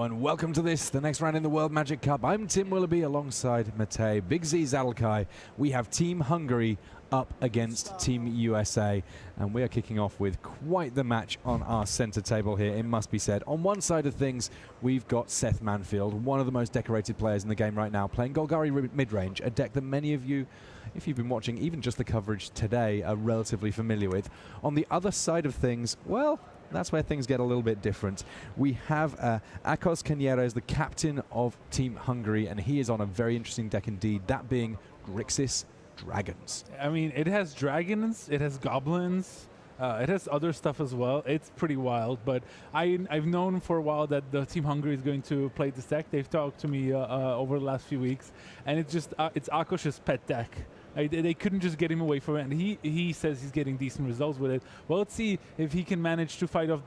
Hello and welcome to this, the next round in the World Magic Cup. I'm Tim Willoughby alongside Matej Big Z Zadelkai. We have Team Hungary up against Team USA, and we are kicking off with quite the match on our center table here, it must be said. On one side of things, we've got Seth Manfield, one of the most decorated players in the game right now, playing Golgari mid-range, a deck that many of you, if you've been watching even just the coverage today, are relatively familiar with. On the other side of things, well, that's where things get a little bit different. We have Ákos Kenyerez, the captain of Team Hungary, and he is on a very interesting deck indeed, that being Grixis Dragons. I mean, it has dragons, it has goblins, it has other stuff as well. It's pretty wild, but I've known for a while that the Team Hungary is going to play this deck. They've talked to me over the last few weeks, and it's just it's Ákos's pet deck. They couldn't just get him away from it, and he says he's getting decent results with it. Well, let's see if he can manage to fight off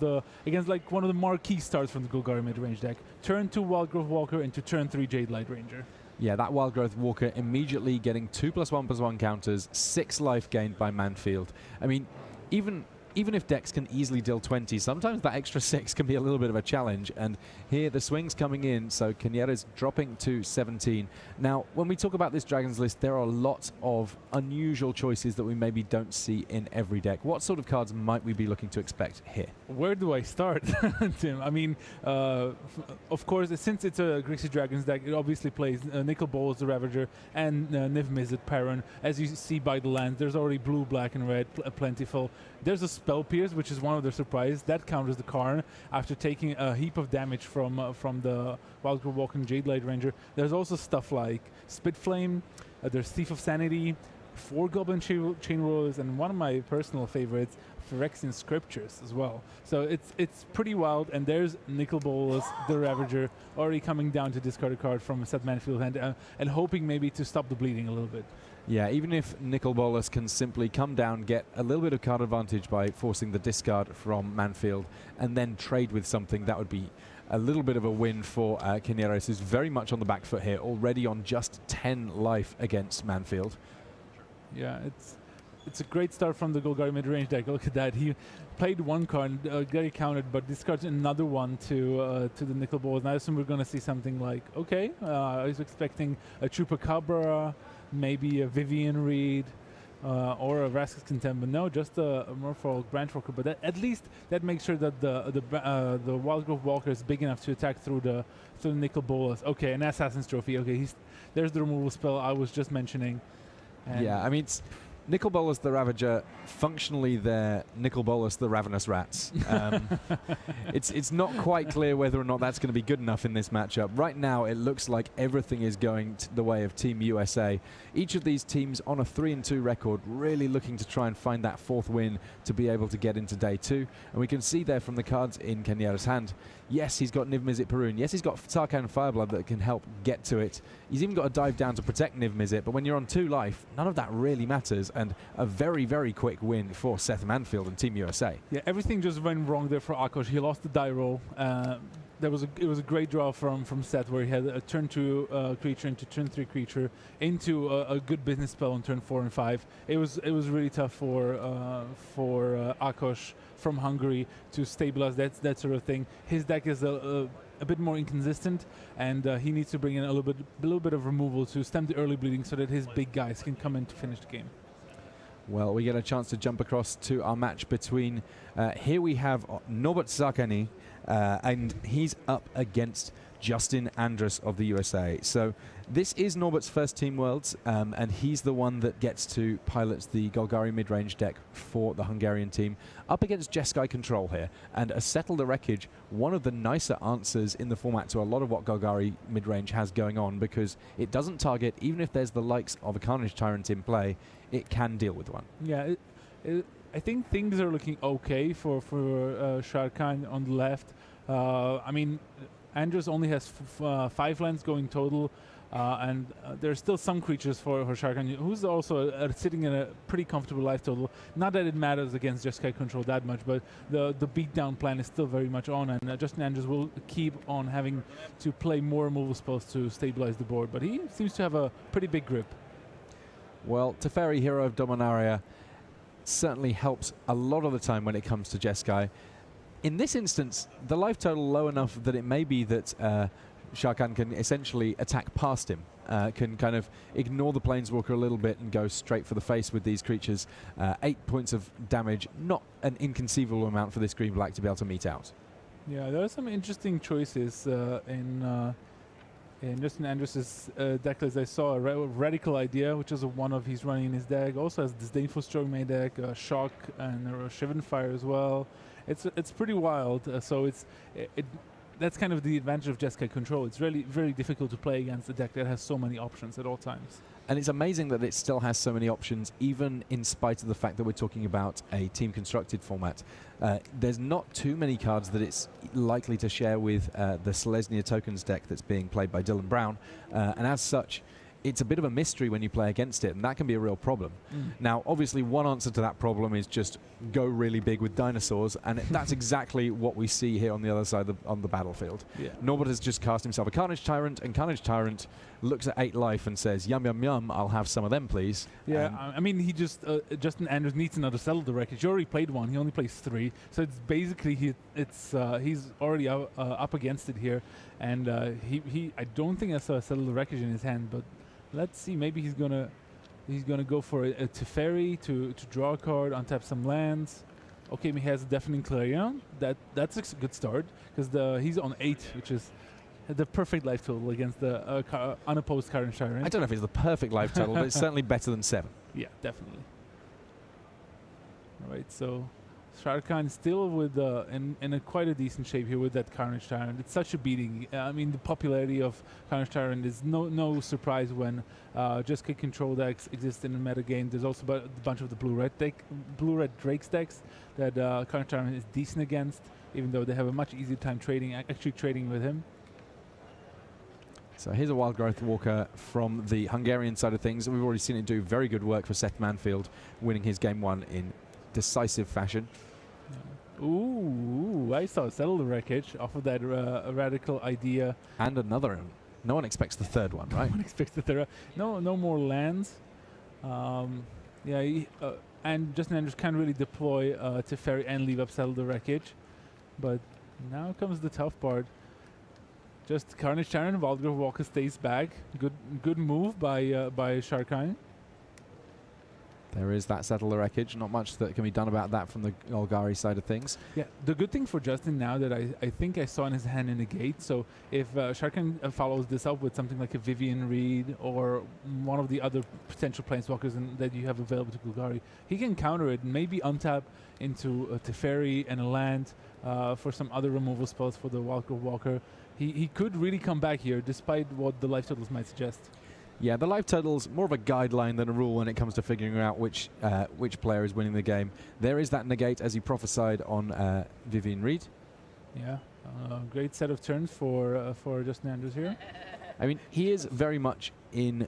against like one of the marquee starts from the Golgari mid-range deck. Turn 2 Wildgrowth Walker into turn 3 Jade Light Ranger. Yeah, that Wildgrowth Walker immediately getting 2+1/+1 counters, 6 life gained by Manfield. I mean, even if decks can easily deal 20, sometimes that extra 6 can be a little bit of a challenge. And here the swing's coming in, so Kenyerez dropping to 17. Now, when we talk about this Dragons list, there are lots of unusual choices that we maybe don't see in every deck. What sort of cards might we be looking to expect here? Where do I start, Tim? I mean, of course, since it's a Grixis Dragons deck, it obviously plays Nicol Bolas the Ravager and Niv Mizzet Perrin. As you see by the lands, there's already blue, black, and red plentiful. There's a Spell Pierce, which is one of their surprises. That counters the Karn after taking a heap of damage from the Wildgrowth Walker and Jade Light Ranger. There's also stuff like Spitflame, there's Thief of Sanity, 4 Goblin Chain Rollers, and one of my personal favorites, Phyrexian Scriptures as well. So it's pretty wild, and there's Nicol Bolas, the Ravager, already coming down to discard a card from Seth Manfield and hoping maybe to stop the bleeding a little bit. Yeah, even if Nicol Bolas can simply come down, get a little bit of card advantage by forcing the discard from Manfield, and then trade with something, that would be a little bit of a win for Kenyerez, who's very much on the back foot here, already on just 10 life against Manfield. Yeah, it's a great start from the Golgari mid-range deck. Look at that. He played one card, got it counted, but discards another one to the Nicol Bolas. And I assume we're going to see something like, okay, I was expecting a Chupacabra, maybe a Vivian Reed, or a Vraska's Contempt, but no, just a Merfolk Branchwalker. But at least that makes sure that the Wildgrowth Walker is big enough to attack through the Nicol Bolas. Okay, an Assassin's Trophy. Okay, there's the removal spell I was just mentioning. And yeah, I mean, Nicol Bolas the Ravager, functionally they're Nicol Bolas the Ravenous Rats. It's not quite clear whether or not that's going to be good enough in this matchup. Right now, it looks like everything is going the way of Team USA. Each of these teams on a 3-2 record, really looking to try and find that 4th win to be able to get into day 2. And we can see there from the cards in Kenyerez's hand, yes, he's got Niv Mizzet Perun. Yes, he's got Tarkhan Fireblood that can help get to it. He's even got a dive down to protect Niv Mizzet, but when you're on 2 life, none of that really matters. And a very, very quick win for Seth Manfield and Team USA. Yeah, everything just went wrong there for Ákos. He lost the die roll. It was a great draw from Seth, where he had a turn 2 creature into turn 3 creature into a good business spell on turn 4 and 5. It was really tough for Ákos from Hungary to stabilize that sort of thing. His deck is a bit more inconsistent, and he needs to bring in a little bit of removal to stem the early bleeding so that his big guys can come in to finish the game. Well, we get a chance to jump across to our match between, here we have Norbert Sarkany, and he's up against Justin Andrus of the USA. So this is Norbert's first Team Worlds, and he's the one that gets to pilot the Golgari mid-range deck for the Hungarian team, up against Jeskai Control here. And a Settle the Wreckage, one of the nicer answers in the format to a lot of what Golgari mid-range has going on, because it doesn't target, even if there's the likes of a Carnage Tyrant in play, it can deal with one. Yeah, I think things are looking okay for Sharkan on the left. I mean, Andrus only has 5 lands going total, and there's still some creatures for Sharkan, who's also sitting in a pretty comfortable life total. Not that it matters against Jeskai Control that much, but the beatdown plan is still very much on, and Justin Andrus will keep on having to play more removal spells to stabilize the board, but he seems to have a pretty big grip. Well, Teferi, Hero of Dominaria, certainly helps a lot of the time when it comes to Jeskai. In this instance, the life total low enough that it may be that Shah Khan can essentially attack past him, can kind of ignore the Planeswalker a little bit and go straight for the face with these creatures. 8 points of damage, not an inconceivable amount for this green-black to be able to meet out. Yeah, there are some interesting choices in Justin Andrus' deck list. I saw a Radical Idea, which is one of he's running in his deck. Also has Disdainful Stroke main deck, Shock, and Shivan Fire as well. It's pretty wild. So that's kind of the advantage of Jeskai control. It's really very difficult to play against a deck that has so many options at all times. And it's amazing that it still has so many options, even in spite of the fact that we're talking about a team-constructed format. There's not too many cards that it's likely to share with the Selesnya Tokens deck that's being played by Dylan Brown. And as such, it's a bit of a mystery when you play against it, and that can be a real problem. Now, obviously, one answer to that problem is just go really big with dinosaurs, and that's exactly what we see here on the other side on the battlefield. Yeah. Norbert has just cast himself a Carnage Tyrant, and Carnage Tyrant looks at 8 life and says, yum, yum, yum, I'll have some of them, please. Yeah, I mean, he just, Justin Andrews needs another Settle the Wreckage. He already played one. He only plays 3. So it's basically, he's already up against it here. And I don't think I saw a Settle the Wreckage in his hand, but let's see. Maybe he's gonna go for a Teferi to draw a card, untap some lands. Okay, he has a Deafening Clarion. That's a good start because he's on 8, which is the perfect life total against the unopposed Carnage Tyrant. I don't know if it's the perfect life total, but it's certainly better than 7. Yeah, definitely. All right, so Shah Khan still with in quite a decent shape here with that Carnage Tyrant. It's such a beating. I mean, the popularity of Carnage Tyrant is no surprise when just kick control decks exist in the meta game. There's also a bunch of the blue-red Drakes decks that Carnage Tyrant is decent against, even though they have a much easier time actually trading with him. So here's a Wild Growth Walker from the Hungarian side of things. We've already seen it do very good work for Seth Manfield, winning his game 1 in decisive fashion. Ooh, I saw Settle the Wreckage off of that Radical Idea. And another one. No one expects the third one, right? No one expects the third. No more lands. And Justin Andrews can't really deploy Teferi and leave up Settle the Wreckage. But now comes the tough part. Just Carnage Tyrant, Wild Growth Walker stays back. Good move by Shah Khan. There is that Settle the Wreckage. Not much that can be done about that from the Golgari side of things. Yeah, the good thing for Justin now that I think I saw in his hand in the gate, so if Shah Khan follows this up with something like a Vivian Reed or one of the other potential Planeswalkers that you have available to Golgari, he can counter it and maybe untap into a Teferi and a land for some other removal spells for the Wild Growth Walker. He could really come back here despite what the life totals might suggest. Yeah, the life total's more of a guideline than a rule when it comes to figuring out which player is winning the game. There is that negate, as he prophesied on Vivian Reed. Yeah, great set of turns for Justin Andrews here. I mean, he is very much in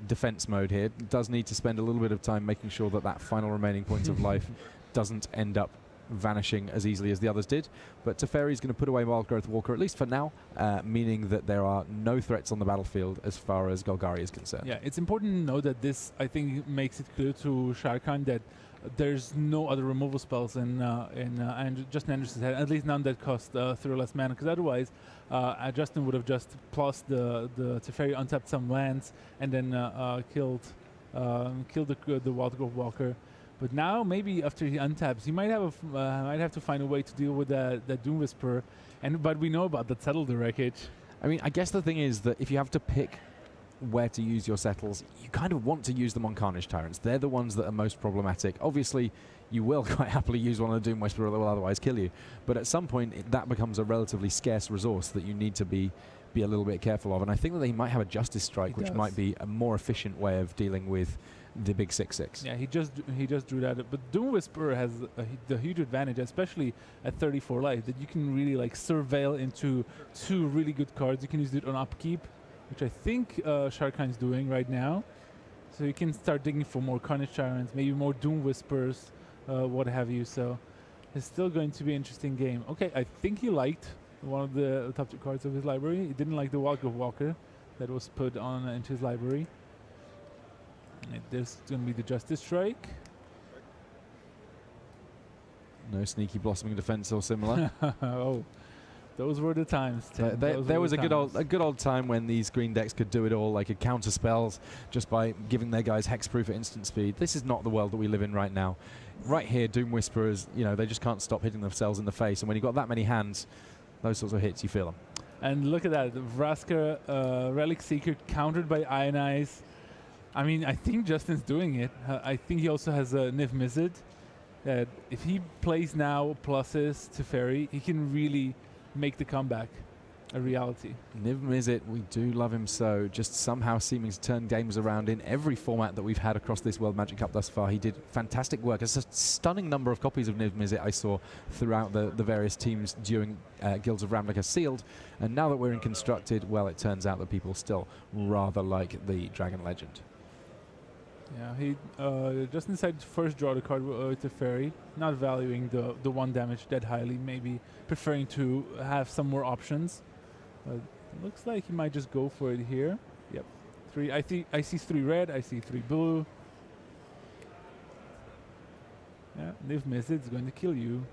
defense mode here. Does need to spend a little bit of time making sure that final remaining point of life doesn't end up vanishing as easily as the others did. But Teferi is going to put away Wild Growth Walker, at least for now, meaning that there are no threats on the battlefield as far as Golgari is concerned. Yeah, it's important to know that this, I think, makes it clear to Shah Khan that there's no other removal spells in Justin Andrus' head, at least none that cost 3 or less mana, because otherwise Justin would have just plus the Teferi, untapped some lands, and then killed the Wild Growth Walker. But now, maybe after he untaps, he might have to find a way to deal with that Doom Whisperer. But we know about that Settle the Wreckage. I mean, I guess the thing is that if you have to pick where to use your settles, you kind of want to use them on Carnage Tyrants. They're the ones that are most problematic. Obviously, you will quite happily use one of the Doom Whisperer that will otherwise kill you. But at some point, that becomes a relatively scarce resource that you need to be a little bit careful of. And I think that they might have a Justice Strike, which might be a more efficient way of dealing with the big 6/6. Yeah, he just drew that. But Doom Whisperer has the huge advantage, especially at 34 life, that you can really surveil into 2 really good cards. You can use it on upkeep, which I think Shah Khan is doing right now. So you can start digging for more Carnage Tyrants, maybe more Doom Whisperers, what have you. So it's still going to be an interesting game. Okay, I think he liked one of the top 2 cards of his library. He didn't like the Wild Growth Walker that was put on into his library. There's going to be the Justice Strike. No sneaky blossoming defense or similar. Oh, those were the times, Tim. There was a good old time when these green decks could do it all. They could counter spells just by giving their guys hexproof at instant speed. This is not the world that we live in right now. Right here, Doom Whisperers, they just can't stop hitting themselves in the face. And when you've got that many hands, those sorts of hits, you feel them. And look at that, Vraska, Relic Seeker countered by Ionize. I mean, I think Justin's doing it. I think he also has a Niv Mizzet. If he plays now pluses to Fairy, he can really make the comeback a reality. Niv Mizzet, we do love him so, just somehow seeming to turn games around in every format that we've had across this World Magic Cup thus far. He did fantastic work. It's a stunning number of copies of Niv Mizzet I saw throughout the various teams during Guilds of Ravnica Sealed, and now that we're in Constructed, well, it turns out that people still rather like the Dragon Legend. Yeah, he just decided to first draw the card with the Fairy, not valuing the 1 damage that highly, maybe preferring to have some more options. Looks like he might just go for it here. Yep. 3. I see 3 red, I see 3 blue. Yeah, Niv Mizzet is going to kill you.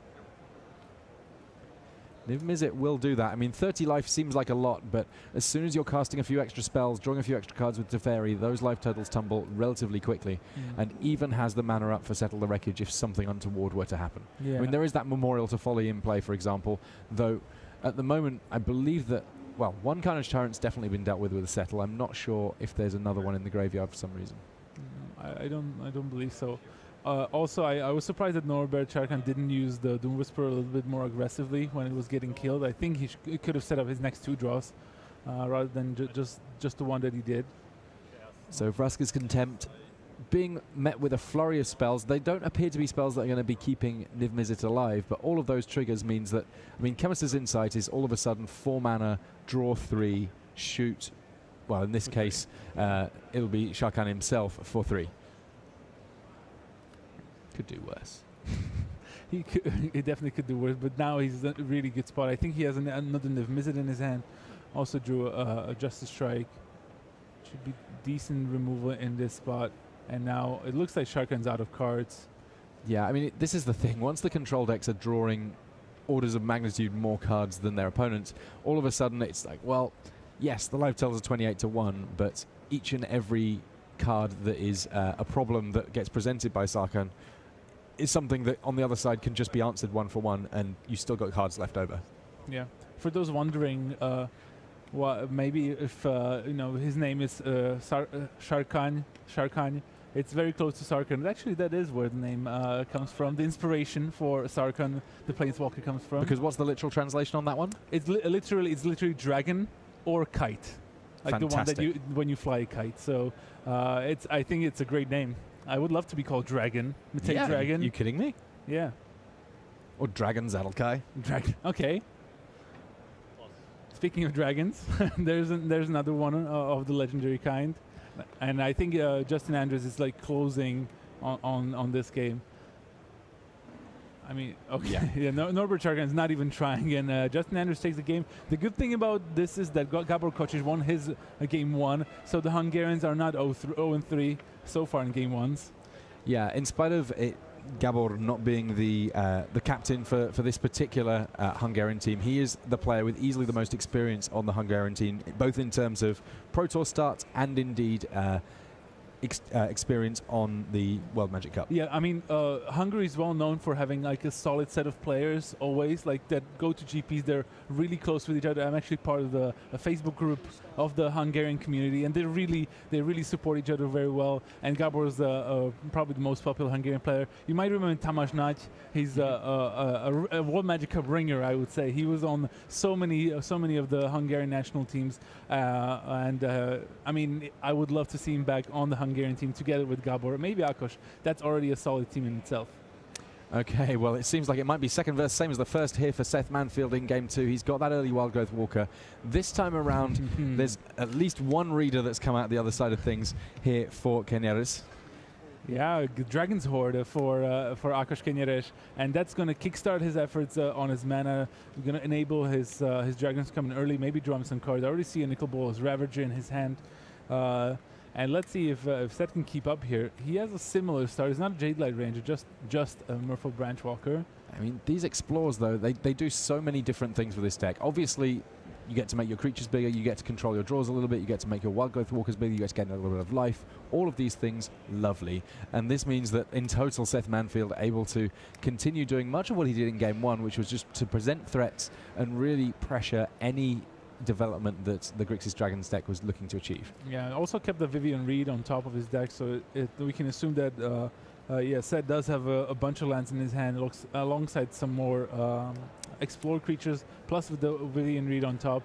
Niv Mizzet will do that. I mean, 30 life seems like a lot, but as soon as you're casting a few extra spells, drawing a few extra cards with Teferi, those life totals tumble relatively quickly, and even has the mana up for Settle the Wreckage if something untoward were to happen. Yeah. I mean, there is that Memorial to Folly in play, for example, though at the moment I believe that, well, one Carnage Tyrant's definitely been dealt with a Settle. I'm not sure if there's another one in the graveyard for some reason. I don't believe so. Also, I was surprised that Norbert Charkan didn't use the Doom Whisperer a little bit more aggressively when it was getting killed. I think he could have set up his next 2 draws rather than just the one that he did. So Vraska's Contempt being met with a flurry of spells. They don't appear to be spells that are going to be keeping Niv Mizzet alive, but all of those triggers means that, I mean, Chemist's Insight is all of a sudden 4 mana, draw 3, shoot. Well, in this case, it'll be Sharkan himself for 3. Could do worse. He definitely could do worse, but now he's in a really good spot. I think he has another Niv Mizzet in his hand. Also drew a Justice Strike. Should be decent removal in this spot. And now it looks like Sharkan's out of cards. Yeah, I mean, this is the thing. Once the control decks are drawing orders of magnitude more cards than their opponents, all of a sudden it's like, well, yes, the life totals are 28 to 1, but each and every card that is a problem that gets presented by Sarkhan is something that on the other side can just be answered 1 for 1, and you still got cards left over. Yeah. For those wondering, maybe if his name is Sharkan, it's very close to Sarkhan. Actually, that is where the name comes from. The inspiration for Sarkhan, the Planeswalker, comes from. Because what's the literal translation on that one? It's literally dragon or kite, like Fantastic. the one that when you fly a kite. So I think it's a great name. I would love to be called Dragon. Yeah, Dragon. You kidding me? Yeah. Or Dragon Zadelkai. Dragon. Okay. Speaking of dragons, there's another one of the legendary kind, and I think Justin Andrews is like closing on this game. I mean, okay, yeah. Norbert Charkan is not even trying, and Justin Andrews takes the game. The good thing about this is that Gabor Kocic won his game 1, so the Hungarians are not 0-3 so far in game 1s. Yeah, in spite of it, Gabor not being the captain for this particular Hungarian team, he is the player with easily the most experience on the Hungarian team, both in terms of Pro Tour starts and indeed experience on the World Magic Cup. Yeah, I mean, Hungary is well known for having like a solid set of players always, like that go to GPs. They're really close with each other. I'm actually part of a Facebook group of the Hungarian community, and they really support each other very well. And Gabor is probably the most popular Hungarian player. You might remember Tamás Nagy. He's a World Magic Cup ringer, I would say. He was on so many of the Hungarian national teams, and I mean, I would love to see him back on the Hungarian team together with Gabor, maybe Akos. That's already a solid team in itself. Okay, well, it seems like it might be second verse, same as the first here for Seth Manfield in game 2. He's got that early Wild Growth Walker. This time around, there's at least one reader that's come out the other side of things here for Kenyaris. Yeah, Dragon's Horde for Akos Kenyares, and that's going to kickstart his efforts on his mana. We're going to enable his dragons to come in early, maybe draw him some cards. I already see a Nicol Bolas Ravager in his hand. And let's see if Seth can keep up here. He has a similar start. He's not a Jade Light Ranger, just a Merfolk Branchwalker. I mean, these Explorers, though, they do so many different things with this deck. Obviously, you get to make your creatures bigger, you get to control your draws a little bit, you get to make your Wild Growth Walkers bigger, you get to get a little bit of life. All of these things, lovely. And this means that, in total, Seth Manfield able to continue doing much of what he did in Game 1, which was just to present threats and really pressure any development that the Grixis Dragons deck was looking to achieve. Yeah, also kept the Vivian Reed on top of his deck, so we can assume that Seth does have a bunch of lands in his hand, alongside some more Explore creatures, plus with the Vivian Reed on top.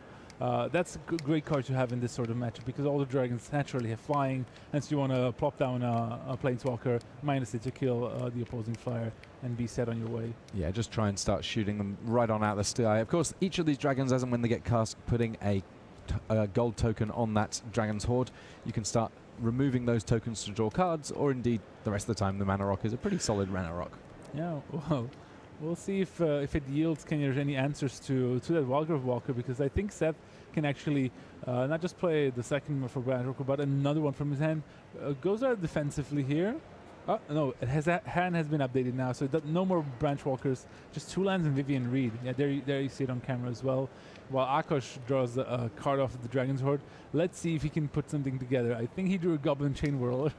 That's a great card to have in this sort of matchup, because all the dragons naturally have flying, and so you want to plop down a Planeswalker, -it to kill the opposing flyer, and be set on your way. Yeah, just try and start shooting them right on out of the sky. Of course, each of these dragons, as and when they get cast, putting a gold token on that dragon's horde, you can start removing those tokens to draw cards, or indeed, the rest of the time, the mana rock is a pretty solid mana rock. Yeah, well, we'll see if it yields any answers to that Wild Growth Walker, because I think Seth can actually not just play the second one for Branch Walker, but another one from his hand. Goes out defensively here. Oh, no, hand has been updated now, so no more Branch Walkers, just 2 lands and Vivian Reed. Yeah, there you see it on camera as well. While Akash draws a card off of the Dragon's Horde. Let's see if he can put something together. I think he drew a Goblin Chain Whirler.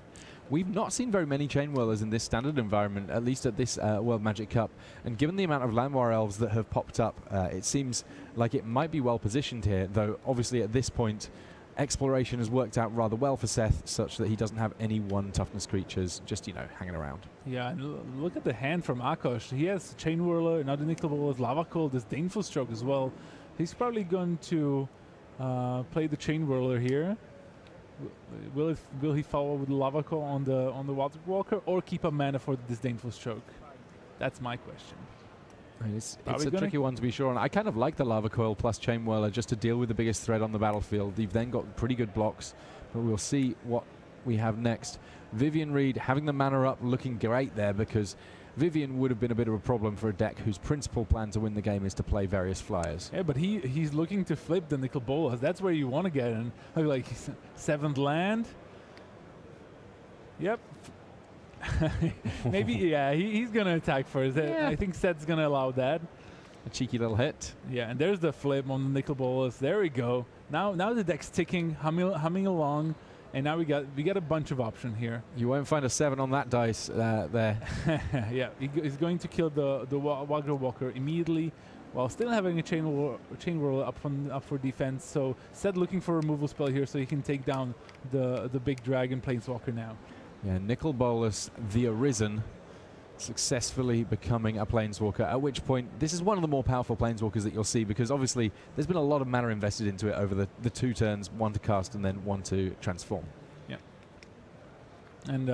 We've not seen very many Chain Whirlers in this standard environment, at least at this World Magic Cup. And given the amount of Landwar Elves that have popped up, it seems like it might be well positioned here, though obviously at this point, Exploration has worked out rather well for Seth, such that he doesn't have any 1 toughness creatures just, hanging around. Yeah, and look at the hand from Akash. He has Chain Whirler, another Nickel Balls, Lava Coil, Disdainful Stroke as well. He's probably going to play the Chain Whirler here. Will he follow with Lava Coil on the Wild Walker, or keep a mana for the Disdainful Stroke? That's my question. I mean, it's a tricky one to be sure, and I kind of like the Lava Coil plus Chain Whirler just to deal with the biggest threat on the battlefield. You've then got pretty good blocks, but we'll see what we have next. Vivian Reed having the mana up, looking great there, because Vivian would have been a bit of a problem for a deck whose principal plan to win the game is to play various flyers. Yeah, but he's looking to flip the Nicol Bolas. That's where you want to get in. Like 7th land. Yep. Maybe, yeah, he's going to attack first. Yeah. I think Seth's going to allow that. A cheeky little hit. Yeah, and there's the flip on the Nicol Bolas. There we go. Now the deck's ticking, humming along. And now we got a bunch of options here. You won't find a 7 on that dice there. Yeah, he's going to kill the Wild Growth Walker immediately, while still having a Chain Whirl up for defense. So Seth looking for a removal spell here, so he can take down the big dragon Planeswalker now. Yeah, Nicol Bolas, the Arisen, successfully becoming a Planeswalker, at which point this is one of the more powerful Planeswalkers that you'll see, because obviously there's been a lot of mana invested into it over the 2 turns, 1 to cast and then 1 to transform. Yeah. And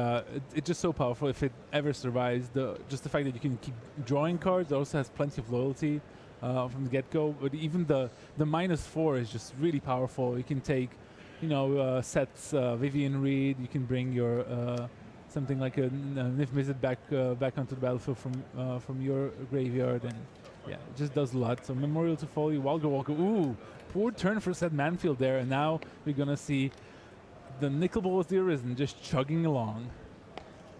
it's just so powerful if it ever survives. Just the fact that you can keep drawing cards, it also has plenty of loyalty from the get-go, but even the -4 is just really powerful. You can take, Seth's Vivian Reed, you can bring your something like a Nif Mizzet back onto the battlefield from your graveyard, and yeah, it just does a lot. So Memorial to Folly, Wild Growth Walker. Ooh, poor turn for Seth Manfield there, and now we're gonna see the Nicol Bolas the Arisen just chugging along.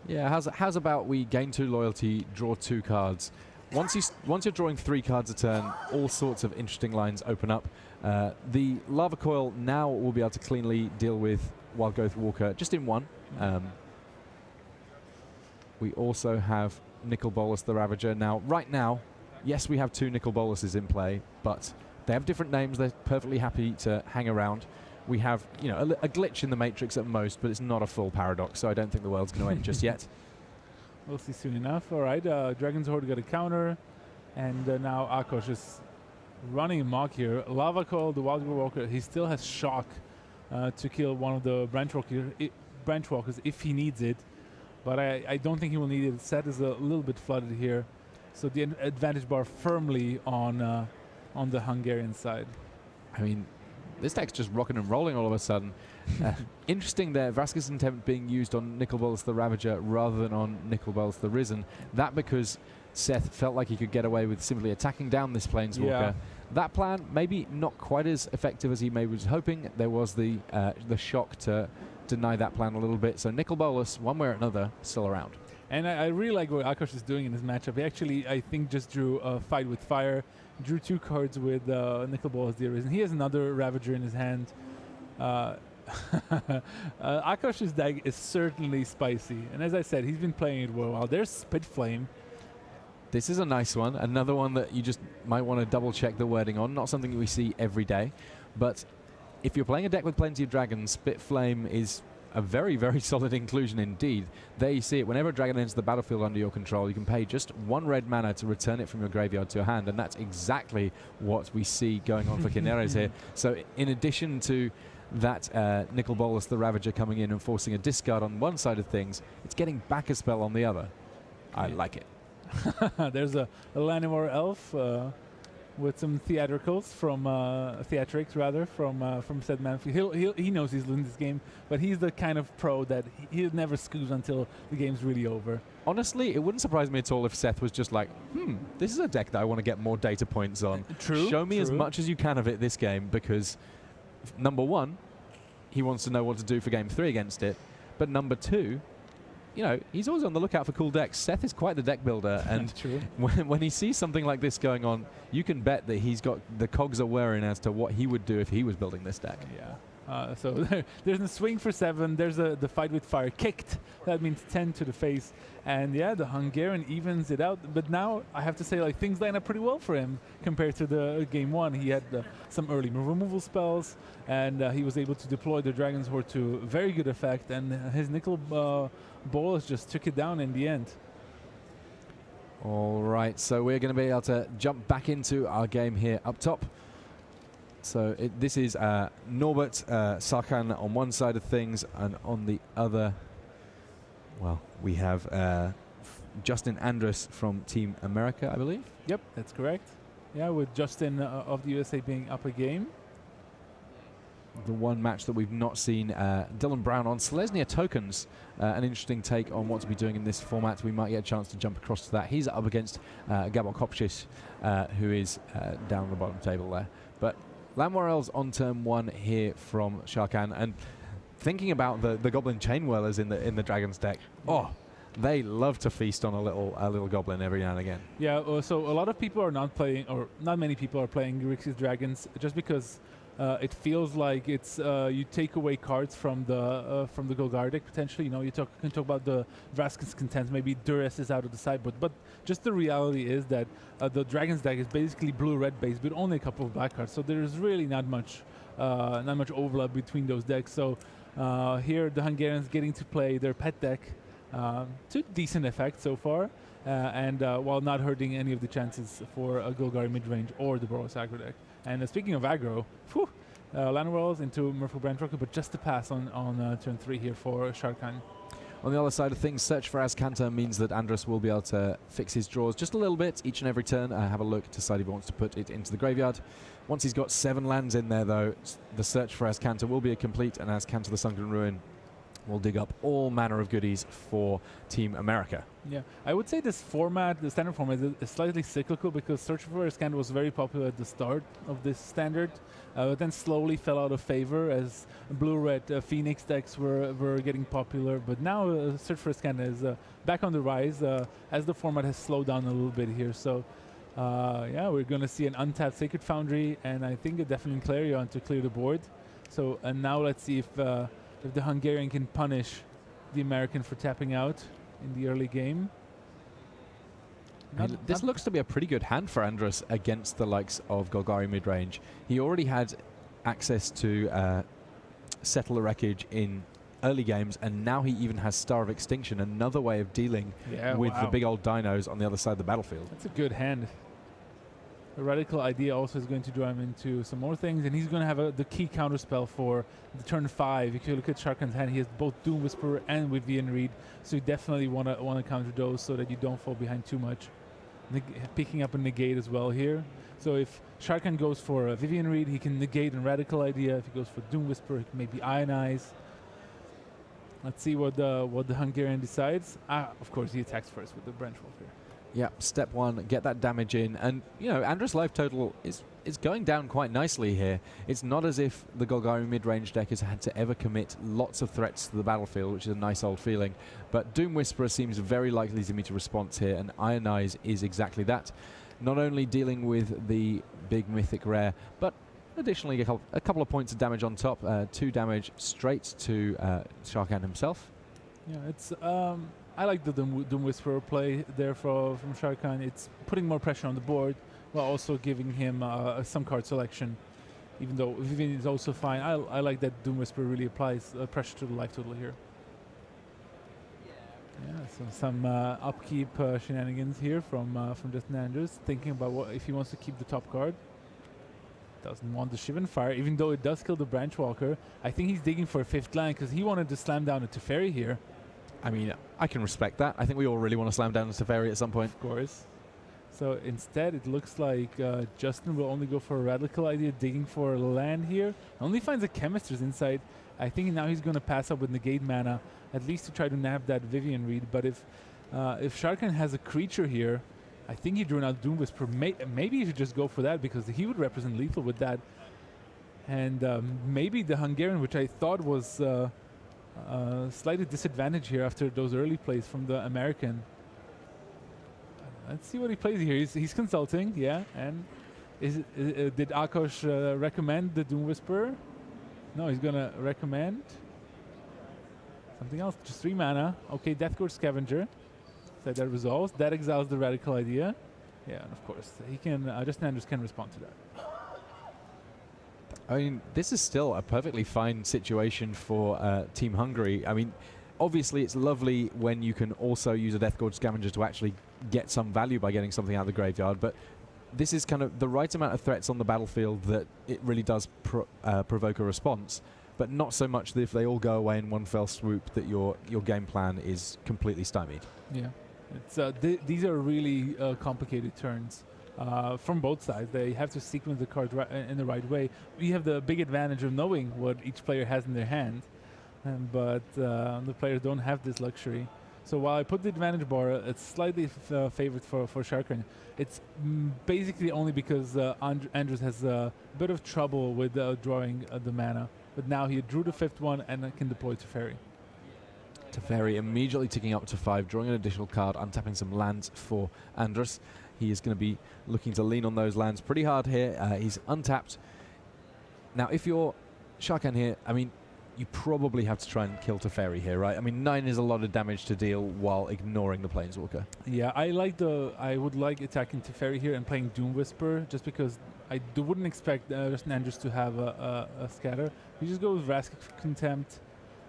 Yeah, how's about we gain 2 loyalty, draw 2 cards. Once you're drawing 3 cards a turn, all sorts of interesting lines open up. The Lava Coil now will be able to cleanly deal with Wild Growth Walker just in 1. We also have Nicol Bolas the Ravager. Now, right now, yes, we have 2 Nicol Bolases in play, but they have different names. They're perfectly happy to hang around. We have, a glitch in the Matrix at most, but it's not a full paradox, so I don't think the world's going to end just yet. We'll see soon enough. All right, Dragon's Horde got a counter, and now Akash is running amok here. Lava Coil, the Wild Growth Walker, he still has Shock to kill one of the Branch Walkers if he needs it. But I don't think he will need it. Seth is a little bit flooded here. So the advantage bar firmly on the Hungarian side. I mean, this deck's just rocking and rolling all of a sudden. Interesting there, Vraska's Intent being used on Nicol Bolas the Ravager rather than on Nicol Bolas the Risen. That because Seth felt like he could get away with simply attacking down this Planeswalker. Yeah. That plan, maybe not quite as effective as he maybe was hoping. There was the shock to deny that plan a little bit. So Nicol Bolas, one way or another, still around. And I really like what Akash is doing in this matchup. He actually, I think, just drew a Fight with Fire, drew 2 cards with Nickel Ball as the Arisen. He has another Ravager in his hand. Akash's deck is certainly spicy, and as I said, he's been playing it well. There's Spit Flame. This is a nice one. Another one that you just might want to double check the wording on. Not something that we see every day, but if you're playing a deck with plenty of dragons, Spit Flame is a very, very solid inclusion indeed. There you see it. Whenever a dragon enters the battlefield under your control, you can pay just 1 red mana to return it from your graveyard to your hand, and that's exactly what we see going on for Kineres here. So in addition to that Nicol Bolas, the Ravager, coming in and forcing a discard on one side of things, it's getting back a spell on the other. I like it. There's a Llanowar Elf with some theatrics from said Manfield. He knows he's losing this game, but he's the kind of pro that he never scoops until the game's really over. Honestly, it wouldn't surprise me at all if Seth was just like, this is a deck that I want to get more data points on. True. Show me as much as you can of it this game, because number 1, he wants to know what to do for game 3 against it, but number 2, you know, he's always on the lookout for cool decks. Seth is quite the deck builder, and when he sees something like this going on, you can bet that he's got the cogs are whirring as to what he would do if he was building this deck. Yeah. So there's a swing for 7. There's the Fight with Fire kicked. That means 10 to the face. And yeah, the Hungarian evens it out. But now I have to say, like, things line up pretty well for him compared to the game 1. He had some early removal spells, and he was able to deploy the Dragon's Horde to very good effect. And his Nicol Bolas just took it down in the end. All right, so we're going to be able to jump back into our game here up top. So this is Norbert Sarkan on one side of things, and on the other, well, we have Justin Andrus from Team America, I believe. Yep, that's correct. Yeah, with Justin of the USA being up a game. The one match that we've not seen, Dylan Brown on Selesnya tokens. An interesting take on what to be doing in this format. We might get a chance to jump across to that. He's up against Gabor Kopchis, who is down the bottom table there. But Llanowar on turn 1 here from Sharkan, and thinking about the Goblin Chain Whirlers in the Dragon's deck. Oh, they love to feast on a little goblin every now and again. Yeah, so a lot of people are not playing, or not many people are playing Grixis Dragons, just because it feels like it's you take away cards from the Golgari deck potentially. You know, you can talk about the Vraska's Contents, maybe Duress is out of the sideboard, but just the reality is that the Dragon's deck is basically blue-red based, with only a couple of black cards. So there's really not much overlap between those decks. So here the Hungarians getting to play their pet deck to decent effect so far, and while not hurting any of the chances for a Golgari midrange or the Boros aggro deck. And speaking of aggro, Llanowar into Merfolk Branch Rocket, but just a pass on turn 3 here for Sharkan. On the other side of things, Search for Azcanta means that Andrus will be able to fix his draws just a little bit each and every turn. Have a look, decide if he wants to put it into the graveyard. Once he's got 7 lands in there, though, the Search for Azcanta will be a complete, and Azcanta the Sunken Ruin will dig up all manner of goodies for Team America. Yeah, I would say this format, the standard format, is slightly cyclical, because Search for Azcanta was very popular at the start of this standard, but then slowly fell out of favor as blue-red Phoenix decks were getting popular. But now Search for Azcanta is back on the rise as the format has slowed down a little bit here. So yeah, we're going to see an untapped Sacred Foundry, and I think a Deafening Clarion to clear the board. So and now let's see if the Hungarian can punish the American for tapping out in the early game. This looks to be a pretty good hand for Andrus against the likes of Golgari midrange. He already had access to Settle the Wreckage in early games, and now he even has Star of Extinction, another way of dealing with the big old dinos on the other side of the battlefield. That's a good hand. The Radical Idea also is going to draw him into some more things, and he's going to have the key counter spell for the turn 5. If you look at Sharkan's hand, he has both Doom Whisperer and Vivian Reed, so you definitely want to counter those so that you don't fall behind too much. Picking up a negate as well here. So if Sharkan goes for Vivian Reed, he can negate a Radical Idea. If he goes for Doom Whisperer, he can maybe Ionize. Let's see what the Hungarian decides. Of course, he attacks first with the Branch Wolf here. Yeah, step one, get that damage in. And, you know, Andrus' life total is going down quite nicely here. It's not as if the Golgari mid-range deck has had to ever commit lots of threats to the battlefield, which is a nice old feeling. But Doom Whisperer seems very likely to meet a response here, and Ionize is exactly that. Not only dealing with the big mythic rare, but additionally a couple of points of damage on top. 2 damage straight to Sharkan himself. Yeah, it's I like the Doom Whisperer play there from Sharkan. It's putting more pressure on the board while also giving him some card selection. Even though Vivian is also fine, I like that Doom Whisperer really applies pressure to the life total here. Yeah, so some upkeep shenanigans here from Justin Andrus, thinking about what if he wants to keep the top card. Doesn't want the Shivan Fire, even though it does kill the Branchwalker. I think he's digging for a 5th land because he wanted to slam down a Teferi here. I mean, I can respect that. I think we all really want to slam down a Teferi at some point. Of course. So instead, it looks like Justin will only go for a Radical Idea, digging for a land here. Only finds a Chemisters inside. I think now he's going to pass up with Negate Mana, at least to try to nab that Vivian read. But if Sharkan has a creature here, I think he drew out Doom Whisper. Maybe he should just go for that because he would represent lethal with that. And maybe the Hungarian, which I thought was slightly disadvantage here after those early plays from the American. Let's see what he plays here. He's consulting, yeah. And did Akos recommend the Doom Whisperer? No, he's gonna recommend something else. Just 3 mana. Okay, Deathcore Scavenger. So that resolves. That exiles the Radical Idea. Yeah, and of course he can. Justin Andrus can respond to that. I mean, this is still a perfectly fine situation for Team Hungary. I mean, obviously it's lovely when you can also use a Death Gorge Scavenger to actually get some value by getting something out of the graveyard, but this is kind of the right amount of threats on the battlefield that it really does provoke a response, but not so much that if they all go away in one fell swoop that your game plan is completely stymied. Yeah, it's these are really complicated turns. From both sides, they have to sequence the cards in the right way. We have the big advantage of knowing what each player has in their hand, but the players don't have this luxury. So while I put the advantage bar, it's slightly favored for Sharkan. It's basically only because Andrus has a bit of trouble with drawing the mana, but now he drew the 5th one and can deploy Teferi. Teferi immediately ticking up to 5, drawing an additional card, untapping some lands for Andrus. He is going to be looking to lean on those lands pretty hard here. He's untapped. Now, if you're Sharkan here, I mean, you probably have to try and kill Teferi here, right? I mean, 9 is a lot of damage to deal while ignoring the Planeswalker. Yeah, I would like attacking Teferi here and playing Doom Whisper, just because I wouldn't expect Justin Andrus to have a scatter. You just go with Vrask Contempt.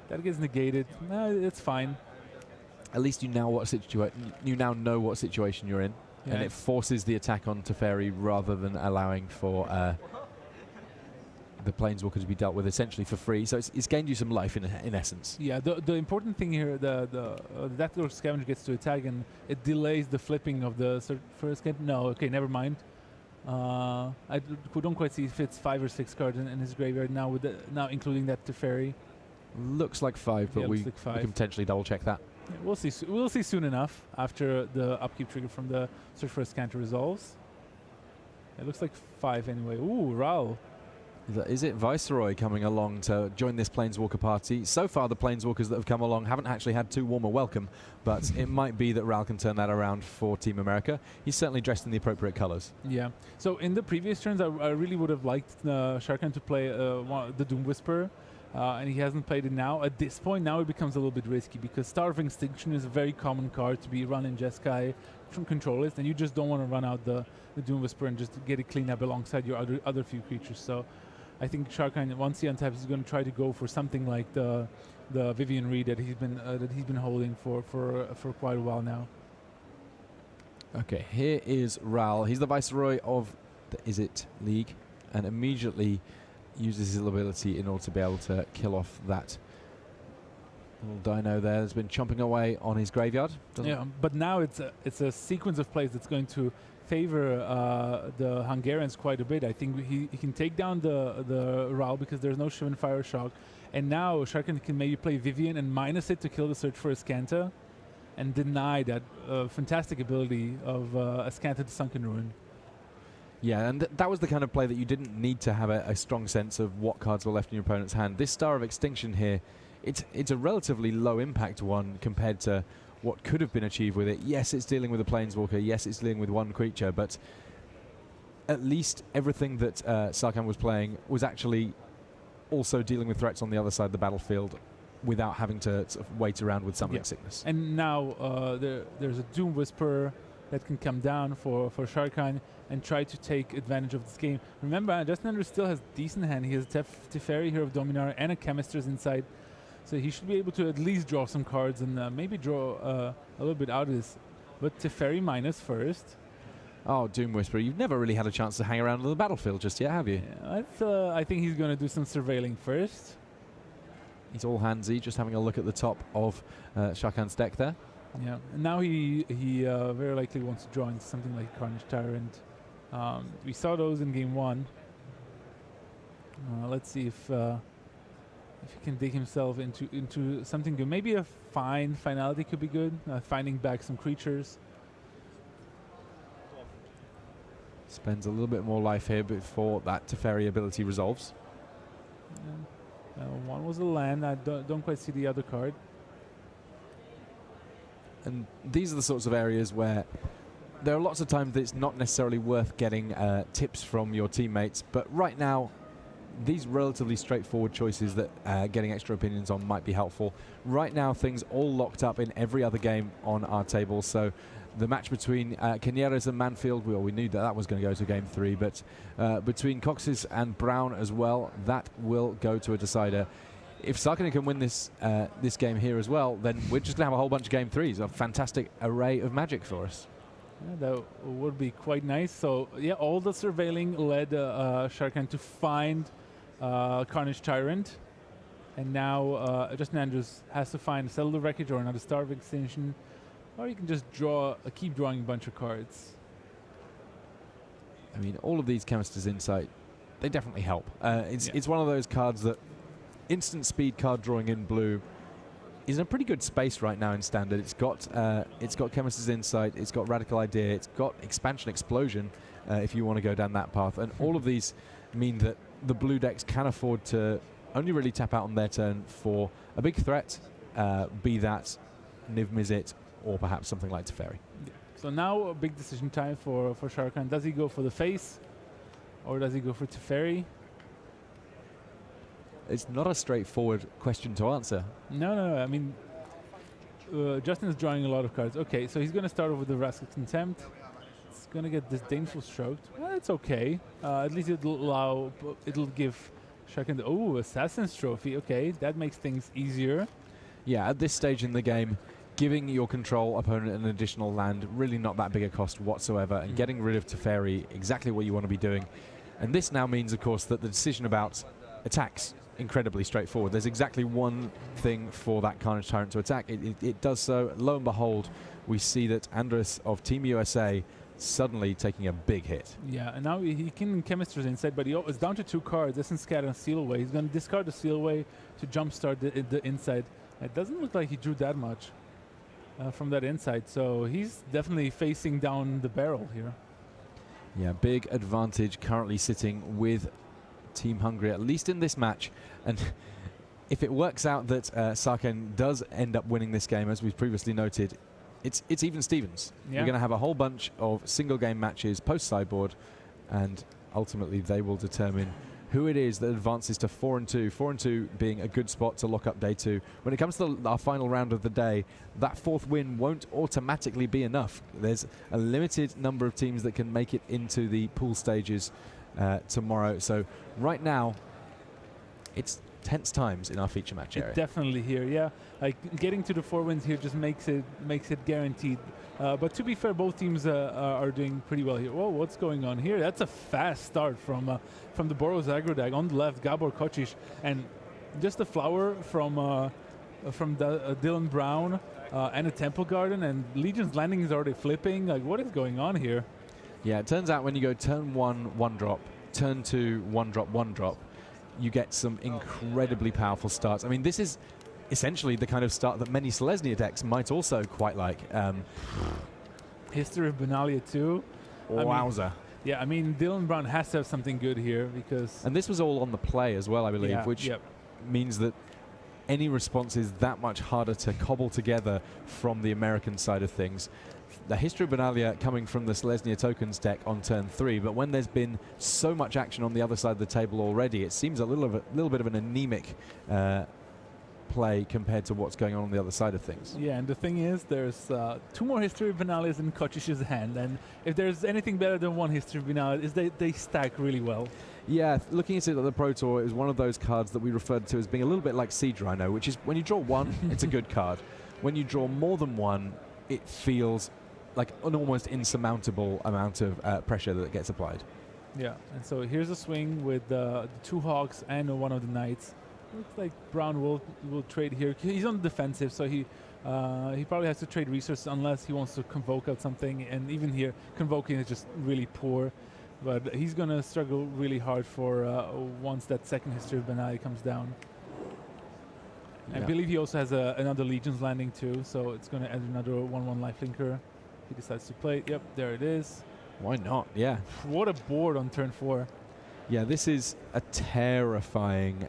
That gets negated. It's fine. At least you now know what situation you're in. Yeah. And it forces the attack on Teferi rather than allowing for the Planeswalker to be dealt with essentially for free. So it's gained you some life in essence. Yeah, the important thing here, the Death Lord Scavenger gets to attack and it delays the flipping of the first game. No, okay, never mind. I don't quite see if it's 5 or 6 cards in his graveyard now, with now including that Teferi. Looks like 5, but we can potentially double check that. Yeah, we'll see. We'll see soon enough after the upkeep trigger from the Search for a Scanter resolves. It looks like 5 anyway. Ooh, Ral. Is it Viceroy coming along to join this Planeswalker party? So far, the Planeswalkers that have come along haven't actually had too warm a welcome, but it might be that Ral can turn that around for Team America. He's certainly dressed in the appropriate colors. Yeah. So in the previous turns, I really would have liked Sharkan to play the Doom Whisperer. And he hasn't played it now. At this point, now it becomes a little bit risky because Star of Extinction is a very common card to be run in Jeskai from control list, and you just don't want to run out the Doom Whisperer and just get it cleaned up alongside your other few creatures. So I think Sharkan, once he untaps, is going to try to go for something like the Vivian Reed that he's been holding for quite a while now. Okay, here is Ral. He's the Viceroy of the Izzet League, and immediately uses his ability in order to be able to kill off that little dino there that's been chomping away on his graveyard. Yeah, but now it's a sequence of plays that's going to favor the Hungarians quite a bit. I think he can take down the Ral because there's no Shivan Fire Shock, and now Sharkan can maybe play Vivian and minus it to kill the Search for a Scanta. and deny that fantastic ability of a Scan to the Sunken Ruin. Yeah, and that was the kind of play that you didn't need to have a strong sense of what cards were left in your opponent's hand. This Star of Extinction here, it's a relatively low impact one compared to what could have been achieved with it. Yes, it's dealing with a Planeswalker. Yes, it's dealing with one creature, but at least everything that Sarkhan was playing was actually also dealing with threats on the other side of the battlefield without having to sort of wait around with Summoning Sickness. And now there's a Doom Whisperer that can come down for Sarkhan and try to take advantage of this game. Remember, Justin Andrews still has decent hand. He has Teferi, Hero of Dominar, and a Chemister's inside. So he should be able to at least draw some cards and maybe draw a little bit out of this. But Teferi minus first. Oh, Doom Whisperer, you've never really had a chance to hang around on the battlefield just yet, have you? Yeah, I think he's going to do some surveilling first. He's all handsy, just having a look at the top of Sarkhan's deck there. Yeah, and now he very likely wants to draw into something like Carnage Tyrant. We saw those in game 1. Let's see if he can dig himself into something good. Maybe a finality could be good. Finding back some creatures. Spends a little bit more life here before that Teferi ability resolves. One was a land. I don't quite see the other card. And these are the sorts of areas where there are lots of times that it's not necessarily worth getting tips from your teammates, but right now these relatively straightforward choices that getting extra opinions on might be helpful. Right now things all locked up in every other game on our table, so the match between Canieres and Manfield, we knew that was going to go to game 3, but between Coxes and Brown as well, that will go to a decider. If Sarkhan can win this game here as well, then we're just going to have a whole bunch of game 3s, a fantastic array of magic for us. Yeah, that would be quite nice. So, yeah, all the surveilling led Sarkhan to find Carnage Tyrant. And now Justin Andrews has to find a Cellular Wreckage or another Star of Extinction. Or you can just keep drawing a bunch of cards. I mean, all of these Chemist's Insight, they definitely help. It's one of those cards that instant speed card drawing in blue is in a pretty good space right now in Standard. It's got Chemist's Insight, it's got Radical Idea, it's got Expansion Explosion if you want to go down that path. And all of these mean that the blue decks can afford to only really tap out on their turn for a big threat, be that Niv Mizzet or perhaps something like Teferi. Yeah. So now a big decision time for Sarkhan. Does he go for the face or does he go for Teferi? It's not a straightforward question to answer. No. I mean, Justin is drawing a lot of cards. Okay, so he's going to start off with the Rascal's Contempt. It's going to get Disdainful Stroked. Well, it's okay. At least it'll give Sarkhan Assassin's Trophy. Okay, that makes things easier. Yeah, at this stage in the game, giving your control opponent an additional land, really not that big a cost whatsoever, and getting rid of Teferi, exactly what you want to be doing. And this now means, of course, that the decision about attacks incredibly straightforward. There's exactly one thing for that Carnage Tyrant to attack. It does so. Lo and behold, we see that Andres of Team USA suddenly taking a big hit. Yeah, and now he can Chemister's Insight, but it's down to 2 cards. Doesn't scatter and Seal Away. He's going to discard the Seal Away to jumpstart the Insight. It doesn't look like he drew that much from that Insight, so he's definitely facing down the barrel here. Yeah, big advantage currently sitting with Team Hungary, at least in this match. And if it works out that Sarkhan does end up winning this game, as we've previously noted, it's even Stevens. Yeah. We're going to have a whole bunch of single game matches post-sideboard, and ultimately they will determine who it is that advances to 4-2. 4-2 being a good spot to lock up day 2. When it comes to our final round of the day, that 4th win won't automatically be enough. There's a limited number of teams that can make it into the pool stages tomorrow. So right now, it's tense times in our feature match area. Definitely here, yeah. Like getting to the 4 wins here just makes it guaranteed. But to be fair, both teams are doing pretty well here. Whoa, what's going on here? That's a fast start from the Boros aggro deck. On the left, Gabor Kocic, and just a flower from Dylan Brown and a Temple Garden, and Legion's Landing is already flipping. Like, what is going on here? Yeah, it turns out when you go turn 1, 1-drop, turn 2, 1-drop, 1-drop, you get some incredibly powerful starts. I mean, this is essentially the kind of start that many Selesnya decks might also quite like. History of Benalia too. Wowza. Yeah, I mean, Dylan Brown has to have something good here because... And this was all on the play as well, I believe, yeah, which means that any response is that much harder to cobble together from the American side of things. The History of Benalia coming from the Selesnya Tokens deck on turn 3, but when there's been so much action on the other side of the table already, it seems a little bit of an anemic play compared to what's going on the other side of things. Yeah, and the thing is, there's 2 more History of Benalias in Kocic's hand, and if there's anything better than 1 History of Benalia, is they stack really well. Yeah, looking at it at the Pro Tour, it was one of those cards that we referred to as being a little bit like Siege Rhino, which is when you draw 1, it's a good card. When you draw more than 1, it feels like an almost insurmountable amount of pressure that gets applied. Yeah, and so here's a swing with the 2 Hawks and 1 of the Knights. Looks like Brown will trade here. He's on the defensive, so he probably has to trade resources unless he wants to convoke out something. And even here, convoking is just really poor. But he's going to struggle really hard for once that second History of Benalia comes down. Yeah. I believe he also has another Legion's Landing too, so it's going to add another 1/1 lifelinker. He decides to play. Yep, there it is. Why not? Yeah. What a board on turn 4. Yeah, this is a terrifying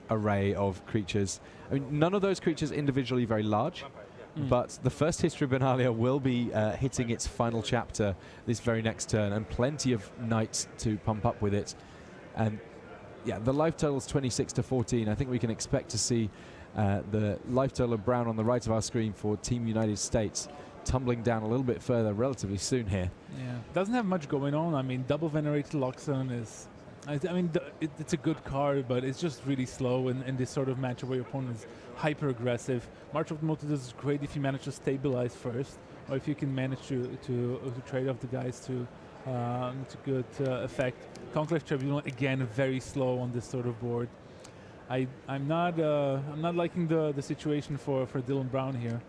array of creatures. I mean, none of those creatures individually very large, but the first History of Benalia will be hitting its final chapter this very next turn, and plenty of Knights to pump up with it. And yeah, the life total is 26 to 14. I think we can expect to see the life total of Brown on the right of our screen for Team United States tumbling down a little bit further relatively soon here. Yeah, doesn't have much going on. I mean, double Venerated Loxodon is... I mean, it's a good card, but it's just really slow in this sort of matchup where your opponent is hyper-aggressive. March of the Multitudes is great if you manage to stabilize first, or if you can manage to trade off the guys to good effect. Conclave Tribunal, again, very slow on this sort of board. I'm not liking the situation for Dylan Brown here.